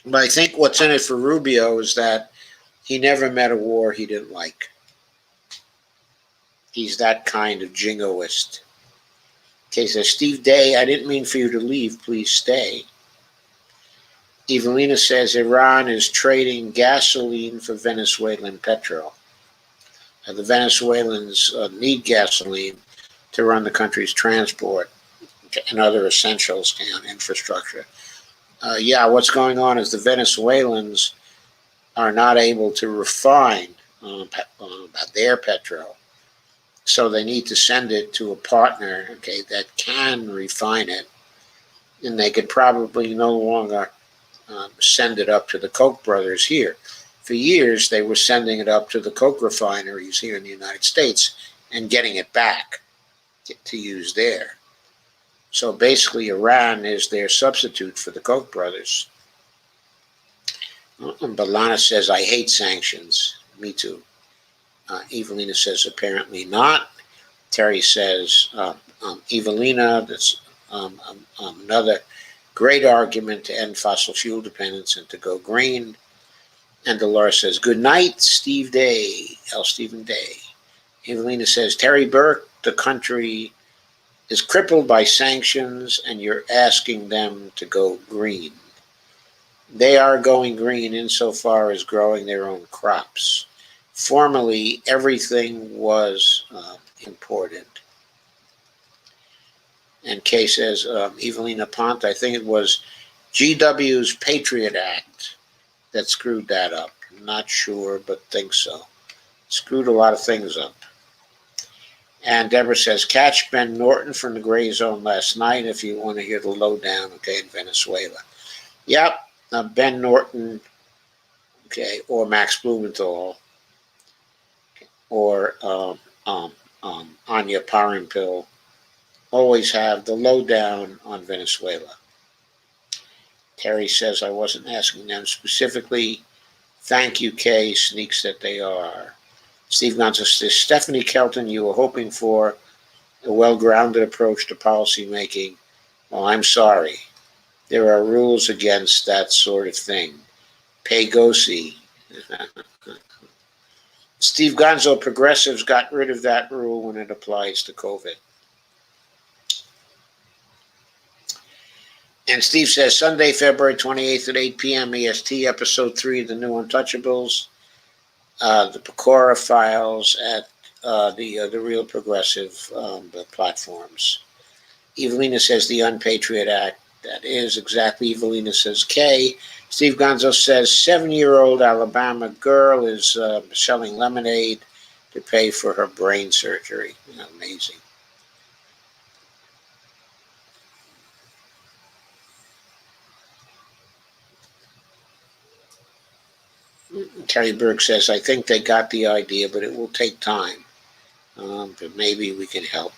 But I think what's in it for Rubio is that he never met a war he didn't like. He's that kind of jingoist. Okay, so Steve Day, I didn't mean for you to leave. Please stay. Evelina says Iran is trading gasoline for Venezuelan petrol. The Venezuelans need gasoline to run the country's transport and other essentials and infrastructure. What's going on is the Venezuelans are not able to refine their petrol. So they need to send it to a partner, that can refine it. And they could probably no longer send it up to the Koch brothers here. For years, they were sending it up to the Koch refineries here in the United States and getting it back to use there. So basically, Iran is their substitute for the Koch brothers. But Lana says, I hate sanctions. Me too. Evelina says, apparently not. Terry says, Evelina, that's another great argument to end fossil fuel dependence and to go green. And Dolores says, good night, Steve Day, L. Stephen Day. Evelina says, Terry Burke, the country is crippled by sanctions and you're asking them to go green. They are going green insofar as growing their own crops. Formerly, everything was imported. And Kay says, Evelina Pont, I think it was GW's Patriot Act that screwed that up. I'm not sure, but think so. Screwed a lot of things up. And Deborah says, catch Ben Norton from the Gray Zone last night if you want to hear the lowdown, in Venezuela. Yep, Ben Norton, or Max Blumenthal, or Anya Parampil always have the lowdown on Venezuela. Terry says, I wasn't asking them specifically. Thank you, Kay, sneaks that they are. Steve Gonzo says, Stephanie Kelton, you were hoping for a well-grounded approach to policy making. Well, I'm sorry. There are rules against that sort of thing. Pay go see. Steve Gonzo, progressives got rid of that rule when it applies to COVID. And Steve says, Sunday, February 28th at 8 p.m. EST, episode 3 of the new Untouchables, the Pecora files at the Real Progressive platforms. Evelina says the Unpatriot Act. That is exactly Evelina says K. Steve Gonzo says 7-year-old Alabama girl is selling lemonade to pay for her brain surgery. Amazing. Terry Berg says, I think they got the idea, but it will take time. But maybe we can help.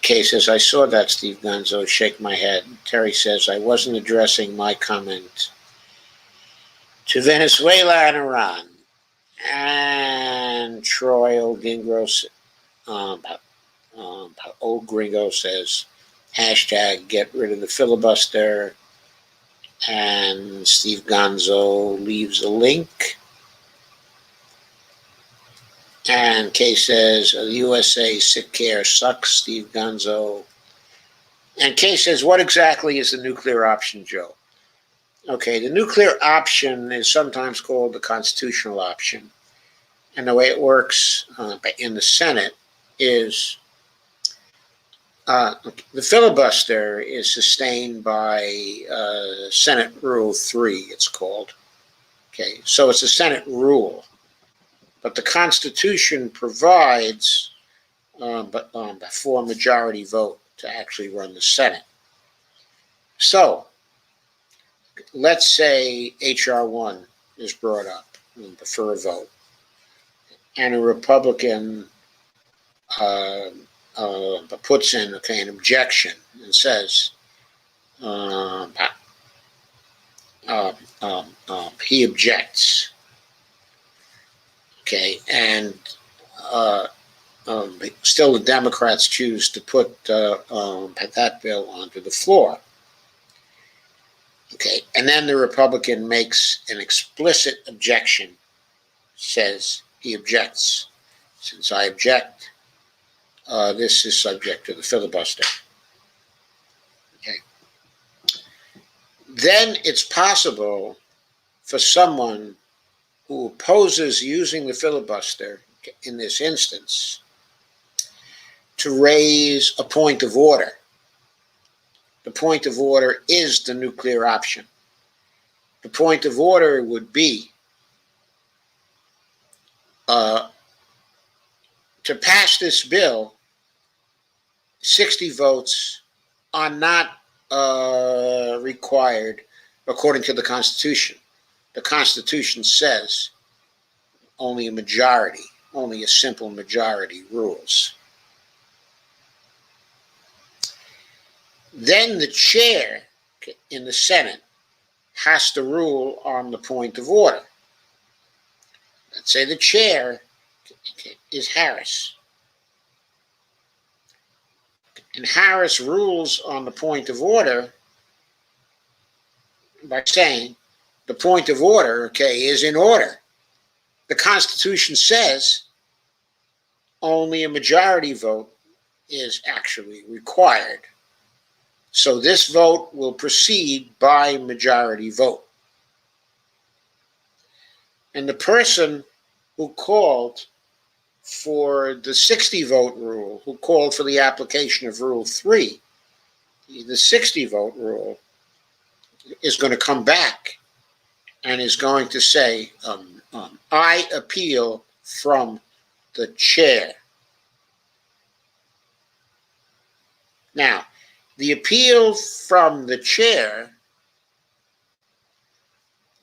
Kay says, I saw that, Steve Gonzo, shake my head. Terry says, I wasn't addressing my comment to Venezuela and Iran. And Troy Old Gringo says, hashtag get rid of the filibuster. And Steve Gonzo leaves a link. And Kay says, USA sick care sucks, Steve Gonzo. And Kay says, what exactly is the nuclear option, Joe? Okay, the nuclear option is sometimes called the constitutional option. And the way it works in the Senate is the filibuster is sustained by Senate Rule 3, it's called. Okay, so it's a Senate rule. But the Constitution provides for a majority vote to actually run the Senate. So, let's say H.R. 1 is brought up for a vote, and a Republican puts in an objection and says he objects. Okay, and still the Democrats choose to put that bill onto the floor. Okay, and then the Republican makes an explicit objection, says he objects. Since I object, this is subject to the filibuster. Okay. Then it's possible for someone who opposes using the filibuster in this instance to raise a point of order. The point of order is the nuclear option. The point of order would be to pass this bill, 60 votes are not required according to the Constitution. The Constitution says only a majority, only a simple majority rules. Then the chair in the Senate has to rule on the point of order. Let's say the chair is Harris. And Harris rules on the point of order by saying the point of order, is in order. The Constitution says only a majority vote is actually required. So this vote will proceed by majority vote. And the person who called for the 60 vote rule, who called for the application of Rule 3, the 60 vote rule, is going to come back and is going to say, I appeal from the chair. Now, the appeal from the chair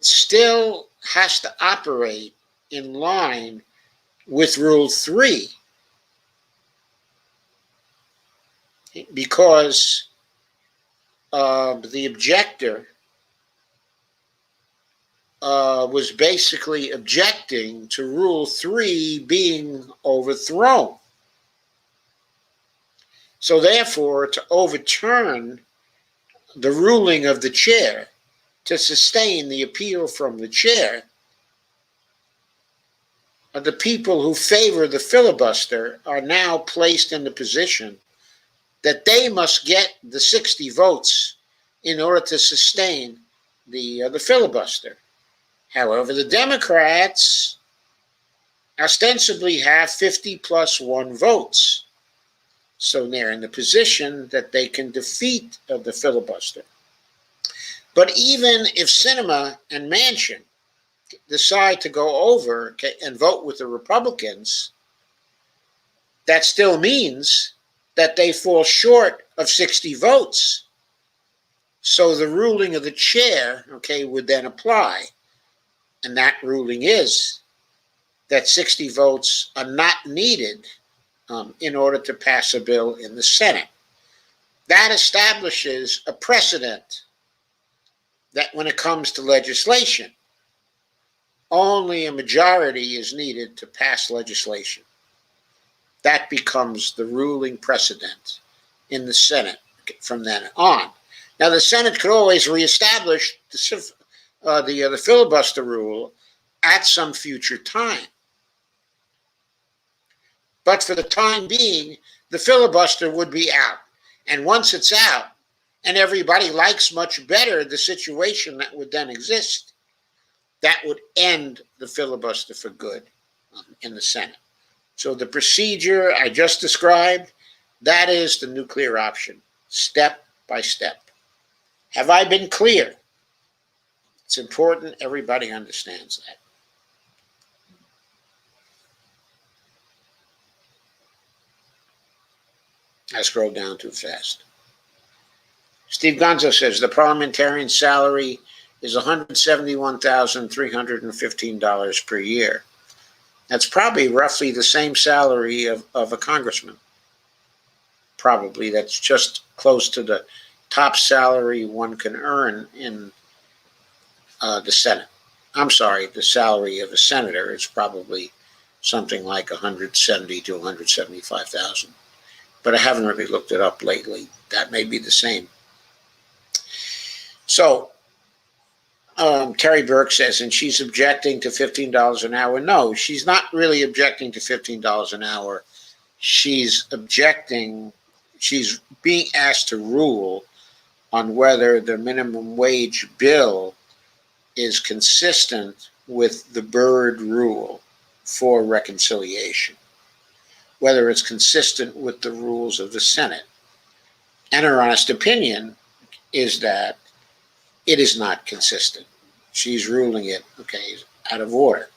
still has to operate in line with Rule 3, because the objector was basically objecting to Rule 3 being overthrown. So therefore, to overturn the ruling of the chair, to sustain the appeal from the chair, the people who favor the filibuster are now placed in the position that they must get the 60 votes in order to sustain the filibuster. However, the Democrats ostensibly have 50 plus 1 votes. So they're in the position that they can defeat the filibuster. But even if Sinema and Manchin decide to go over and vote with the Republicans, that still means that they fall short of 60 votes. So the ruling of the chair, would then apply. And that ruling is that 60 votes are not needed in order to pass a bill in the Senate. That establishes a precedent that when it comes to legislation, only a majority is needed to pass legislation. That becomes the ruling precedent in the Senate from then on. Now, the Senate could always reestablish the filibuster rule at some future time. But for the time being, the filibuster would be out. And once it's out, and everybody likes much better the situation that would then exist, that would end the filibuster for good in the Senate. So the procedure I just described, that is the nuclear option, step by step. Have I been clear? It's important everybody understands that. I scrolled down too fast. Steve Gonzo says the parliamentarian salary is $171,315 per year. That's probably roughly the same salary of a congressman. Probably that's just close to the top salary one can earn in the Senate. I'm sorry, the salary of a senator is probably something like $170,000 to $175,000. But I haven't really looked it up lately. That may be the same. So Terry Burke says, and she's objecting to $15 an hour. No, she's not really objecting to $15 an hour. She's being asked to rule on whether the minimum wage bill is consistent with the Byrd rule for reconciliation, whether it's consistent with the rules of the Senate. And her honest opinion is that it is not consistent. She's ruling it, out of order.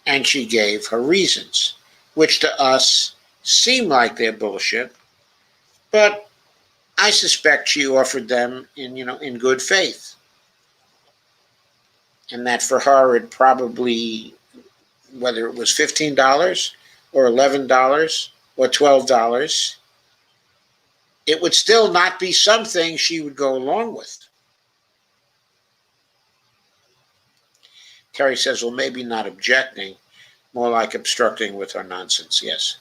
And she gave her reasons, which to us seem like they're bullshit, but I suspect she offered them in good faith. And that for her, it probably, whether it was $15 or $11 or $12, it would still not be something she would go along with. Terry says, well, maybe not objecting, more like obstructing with her nonsense. Yes.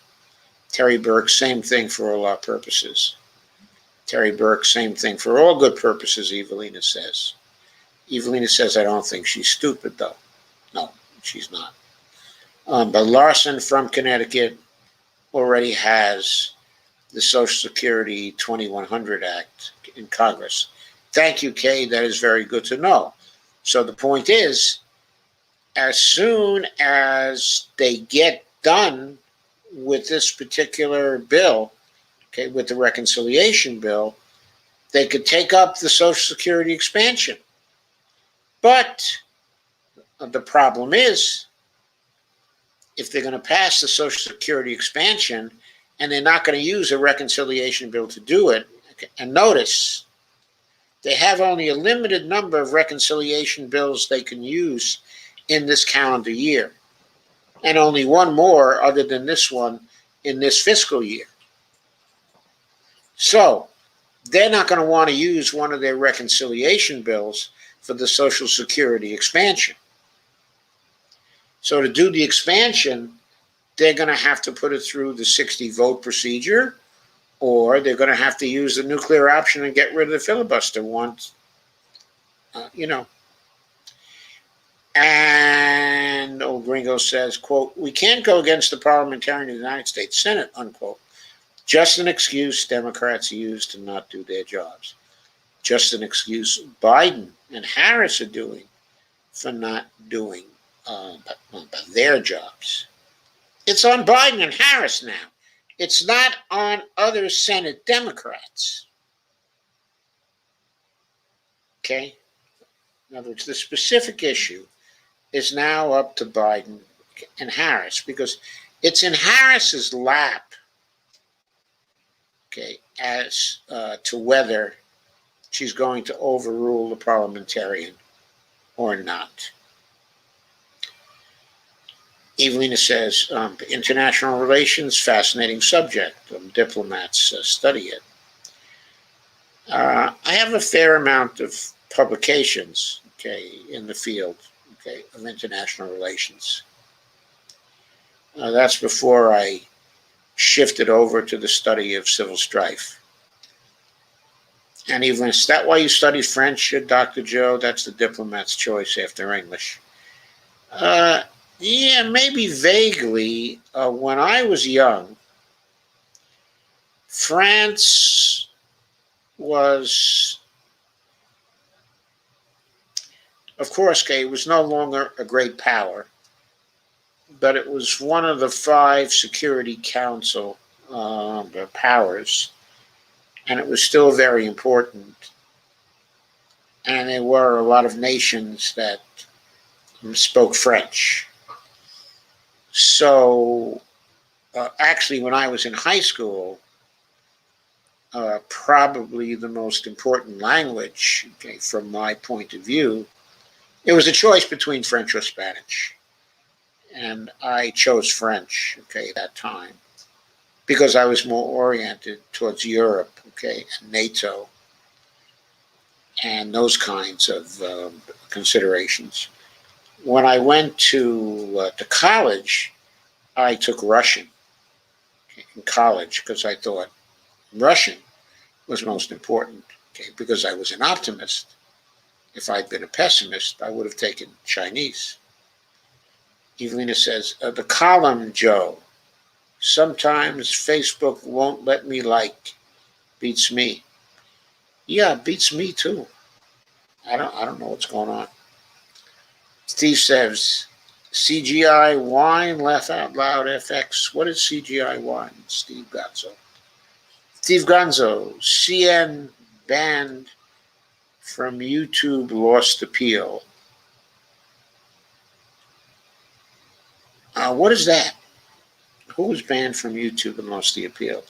Terry Burke, same thing for all our purposes. Terry Burke, same thing for all good purposes, Evelina says. Evelina says, I don't think she's stupid, though. No, she's not. But Larson from Connecticut already has the Social Security 2100 Act in Congress. Thank you, Kay. That is very good to know. So the point is, as soon as they get done with this particular bill, with the reconciliation bill, they could take up the Social Security expansion. But the problem is, if they're going to pass the Social Security expansion and they're not going to use a reconciliation bill to do it, and notice, they have only a limited number of reconciliation bills they can use in this calendar year, and only one more other than this one in this fiscal year. So they're not going to want to use one of their reconciliation bills for the Social Security expansion. So to do the expansion, they're going to have to put it through the 60 vote procedure, or they're going to have to use the nuclear option and get rid of the filibuster once, And Gringo says, quote, "We can't go against the parliamentarian of the United States Senate," unquote. Just an excuse Democrats use to not do their jobs. Just an excuse Biden and Harris are doing for not doing their jobs. It's on Biden and Harris now. It's not on other Senate Democrats. Okay? In other words, the specific issue is now up to Biden and Harris because it's in Harris's lap, okay, as to whether she's going to overrule the parliamentarian or not. Evelina says, international relations, fascinating subject. Diplomats study it. I have a fair amount of publications, okay, in the field, okay, of international relations. That's before I shifted over to the study of civil strife. And even, is that why you study French, Dr. Joe? That's the diplomat's choice after English. Yeah, maybe vaguely. When I was young, France was, of course, okay, it was no longer a great power, but it was one of the 5 Security Council powers, and it was still very important. And there were a lot of nations that spoke French. So, actually, when I was in high school, probably the most important language, okay, from my point of view, it was a choice between French or Spanish. And I chose French, okay, at that time, because I was more oriented towards Europe, okay, and NATO, and those kinds of considerations. When I went to college, I took Russian in college because I thought Russian was most important, okay, because I was an optimist. If I'd been a pessimist, I would have taken Chinese. Evelina says, the column, Joe, sometimes Facebook won't let me like, beats me. Yeah, beats me too. I don't know what's going on. Steve says, CGI wine, laugh out loud, FX. What is CGI wine? Steve Gonzo. Steve Gonzo, CN banned from YouTube, lost appeal. What is that? Who was banned from YouTube and lost the appeal?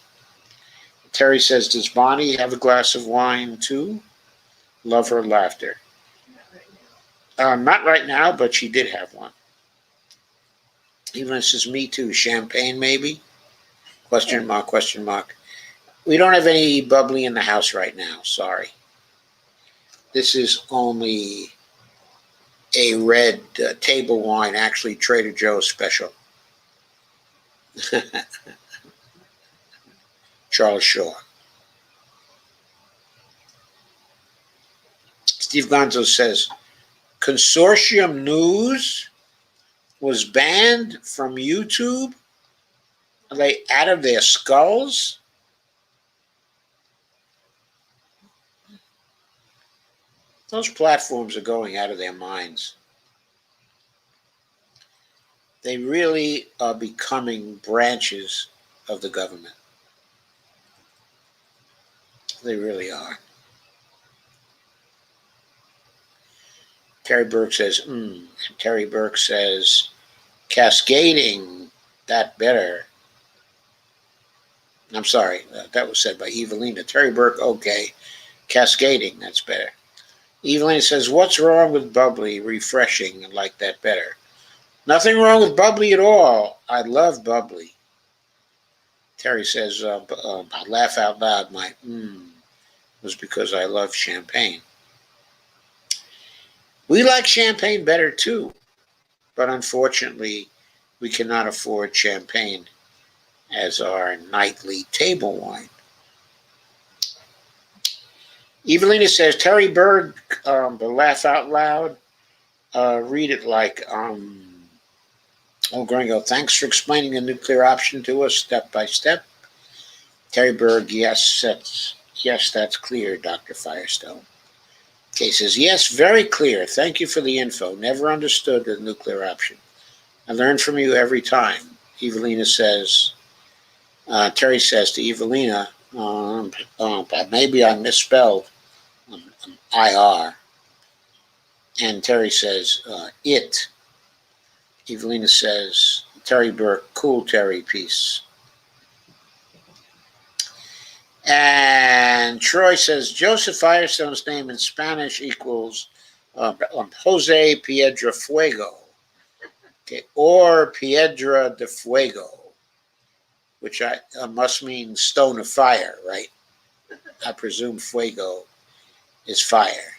Terry says, does Bonnie have a glass of wine too? Love her laughter. Not right now, but she did have one. Even this is me too. Champagne, maybe? Question mark, question mark. We don't have any bubbly in the house right now. Sorry. This is only a red table wine, actually Trader Joe's special. Charles Shaw. Steve Gonzo says, Consortium News was banned from YouTube? Are they out of their skulls? Those platforms are going out of their minds. They really are becoming branches of the government. They really are. Terry Burke says, Terry Burke says, cascading, that better. I'm sorry, that was said by Evelina. Terry Burke, okay. Cascading, that's better. Evelina says, what's wrong with bubbly, refreshing, and like that better? Nothing wrong with bubbly at all. I love bubbly. Terry says, I laugh out loud. My was because I love champagne. We like champagne better too, but unfortunately, we cannot afford champagne as our nightly table wine. Evelina says, Terry Burke, the laugh out loud, read it like, Old Gringo, thanks for explaining the nuclear option to us step by step. Terry Berg, yes, that's clear, Dr. Firestone. Kay says, yes, very clear. Thank you for the info. Never understood the nuclear option. I learn from you every time. Evelina says, Terry says to Evelina, maybe I misspelled IR. And Terry says, it. Evelina says, Terry Burke, cool Terry, peace. And Troy says, Joseph Firestone's name in Spanish equals Jose Piedra Fuego. Okay, or Piedra de Fuego, which must mean stone of fire, right? I presume fuego is fire.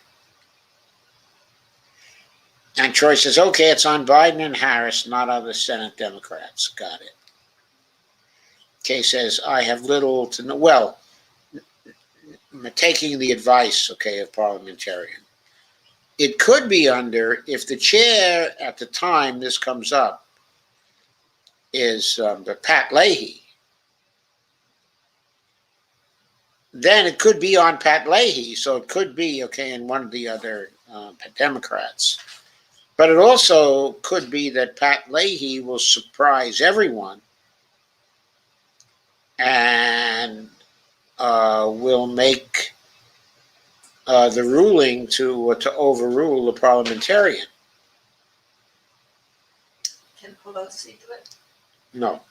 And Troy says, okay, it's on Biden and Harris, not on the Senate Democrats. Got it. Kay says, I have little to know. Well, taking the advice, okay, of parliamentarian. It could be under, if the chair at the time this comes up is Pat Leahy, then it could be on Pat Leahy. So it could be, okay, in one of the other Democrats. But it also could be that Pat Leahy will surprise everyone and will make the ruling to overrule the parliamentarian. Can Pelosi do it? No.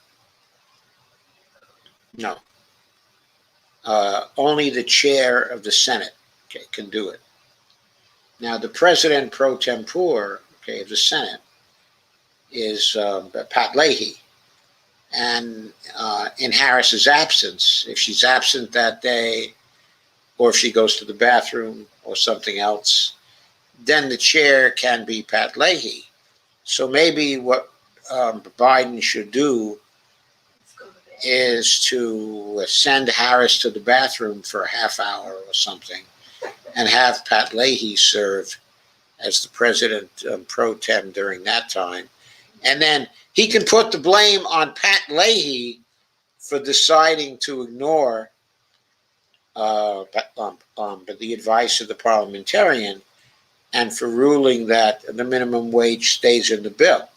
Only the chair of the Senate, okay, can do it. Now, the president pro tempore, okay, of the Senate is Pat Leahy. And in Harris's absence, if she's absent that day, or if she goes to the bathroom or something else, then the chair can be Pat Leahy. So maybe what Biden should do is to send Harris to the bathroom for a half hour or something and have Pat Leahy serve as the president pro tem during that time. And then he can put the blame on Pat Leahy for deciding to ignore the advice of the parliamentarian and for ruling that the minimum wage stays in the bill.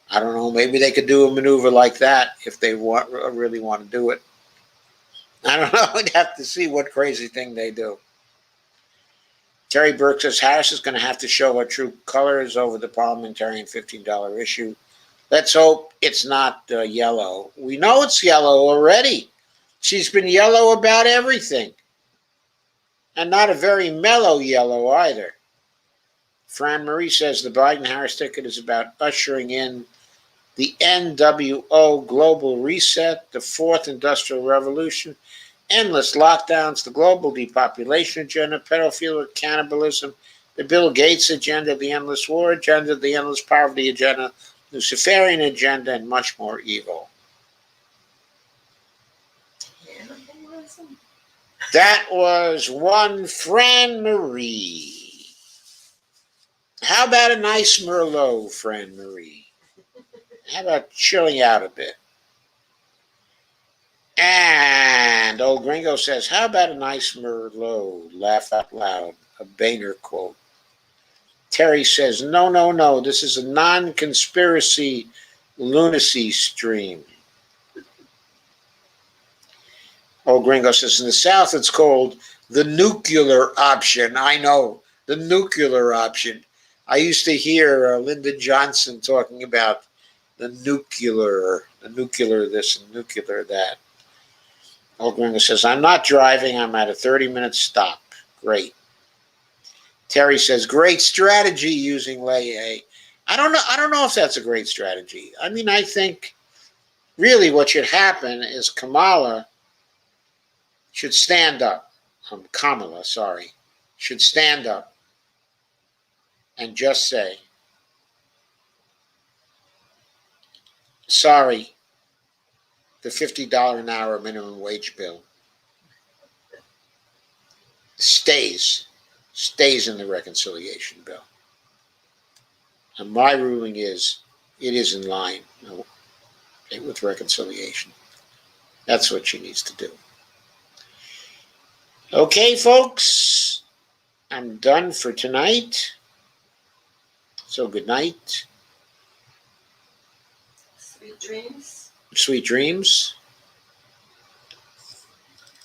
I don't know, maybe they could do a maneuver like that if they really want to do it. I don't know, we'd have to see what crazy thing they do. Terry Burke says Harris is going to have to show her true colors over the parliamentarian $15 issue. Let's hope it's not yellow. We know it's yellow already. She's been yellow about everything. And not a very mellow yellow either. Fran Marie says the Biden-Harris ticket is about ushering in the NWO global reset, the fourth industrial revolution, endless lockdowns, the global depopulation agenda, pedophilia, cannibalism, the Bill Gates agenda, the endless war agenda, the endless poverty agenda, Luciferian agenda, and much more evil. That was one Fran Marie. How about a nice Merlot, Fran Marie? How about chilling out a bit? And old Gringo says, how about a nice Merlot? Laugh out loud. A Boehner quote. Terry says, no. This is a non-conspiracy lunacy stream. Old Gringo says, in the South, it's called the nuclear option. I know, the nuclear option. I used to hear Lyndon Johnson talking about the nuclear this and nuclear that. Old Gringo says, I'm not driving. I'm at a 30-minute stop. Great. Terry says, great strategy using Leahy. I don't know if that's a great strategy. I mean, I think really what should happen is Kamala should stand up. Kamala, sorry, should stand up and just say, sorry, the $50 an hour minimum wage bill stays in the reconciliation bill. And my ruling is it is in line with reconciliation. That's what she needs to do. Okay, folks, I'm done for tonight. So good night. Sweet dreams. Sweet dreams.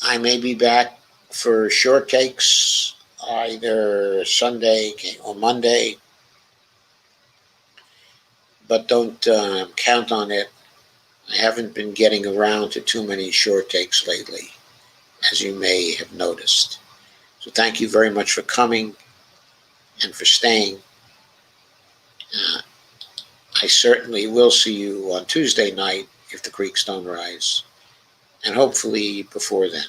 I may be back for short takes either Sunday or Monday, but don't count on it. I haven't been getting around to too many short takes lately, as you may have noticed. So thank you very much for coming and for staying. I certainly will see you on Tuesday night if the creeks don't rise, and hopefully before then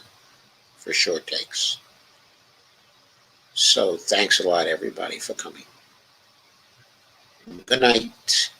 for short takes. So thanks a lot, everybody, for coming. Good night.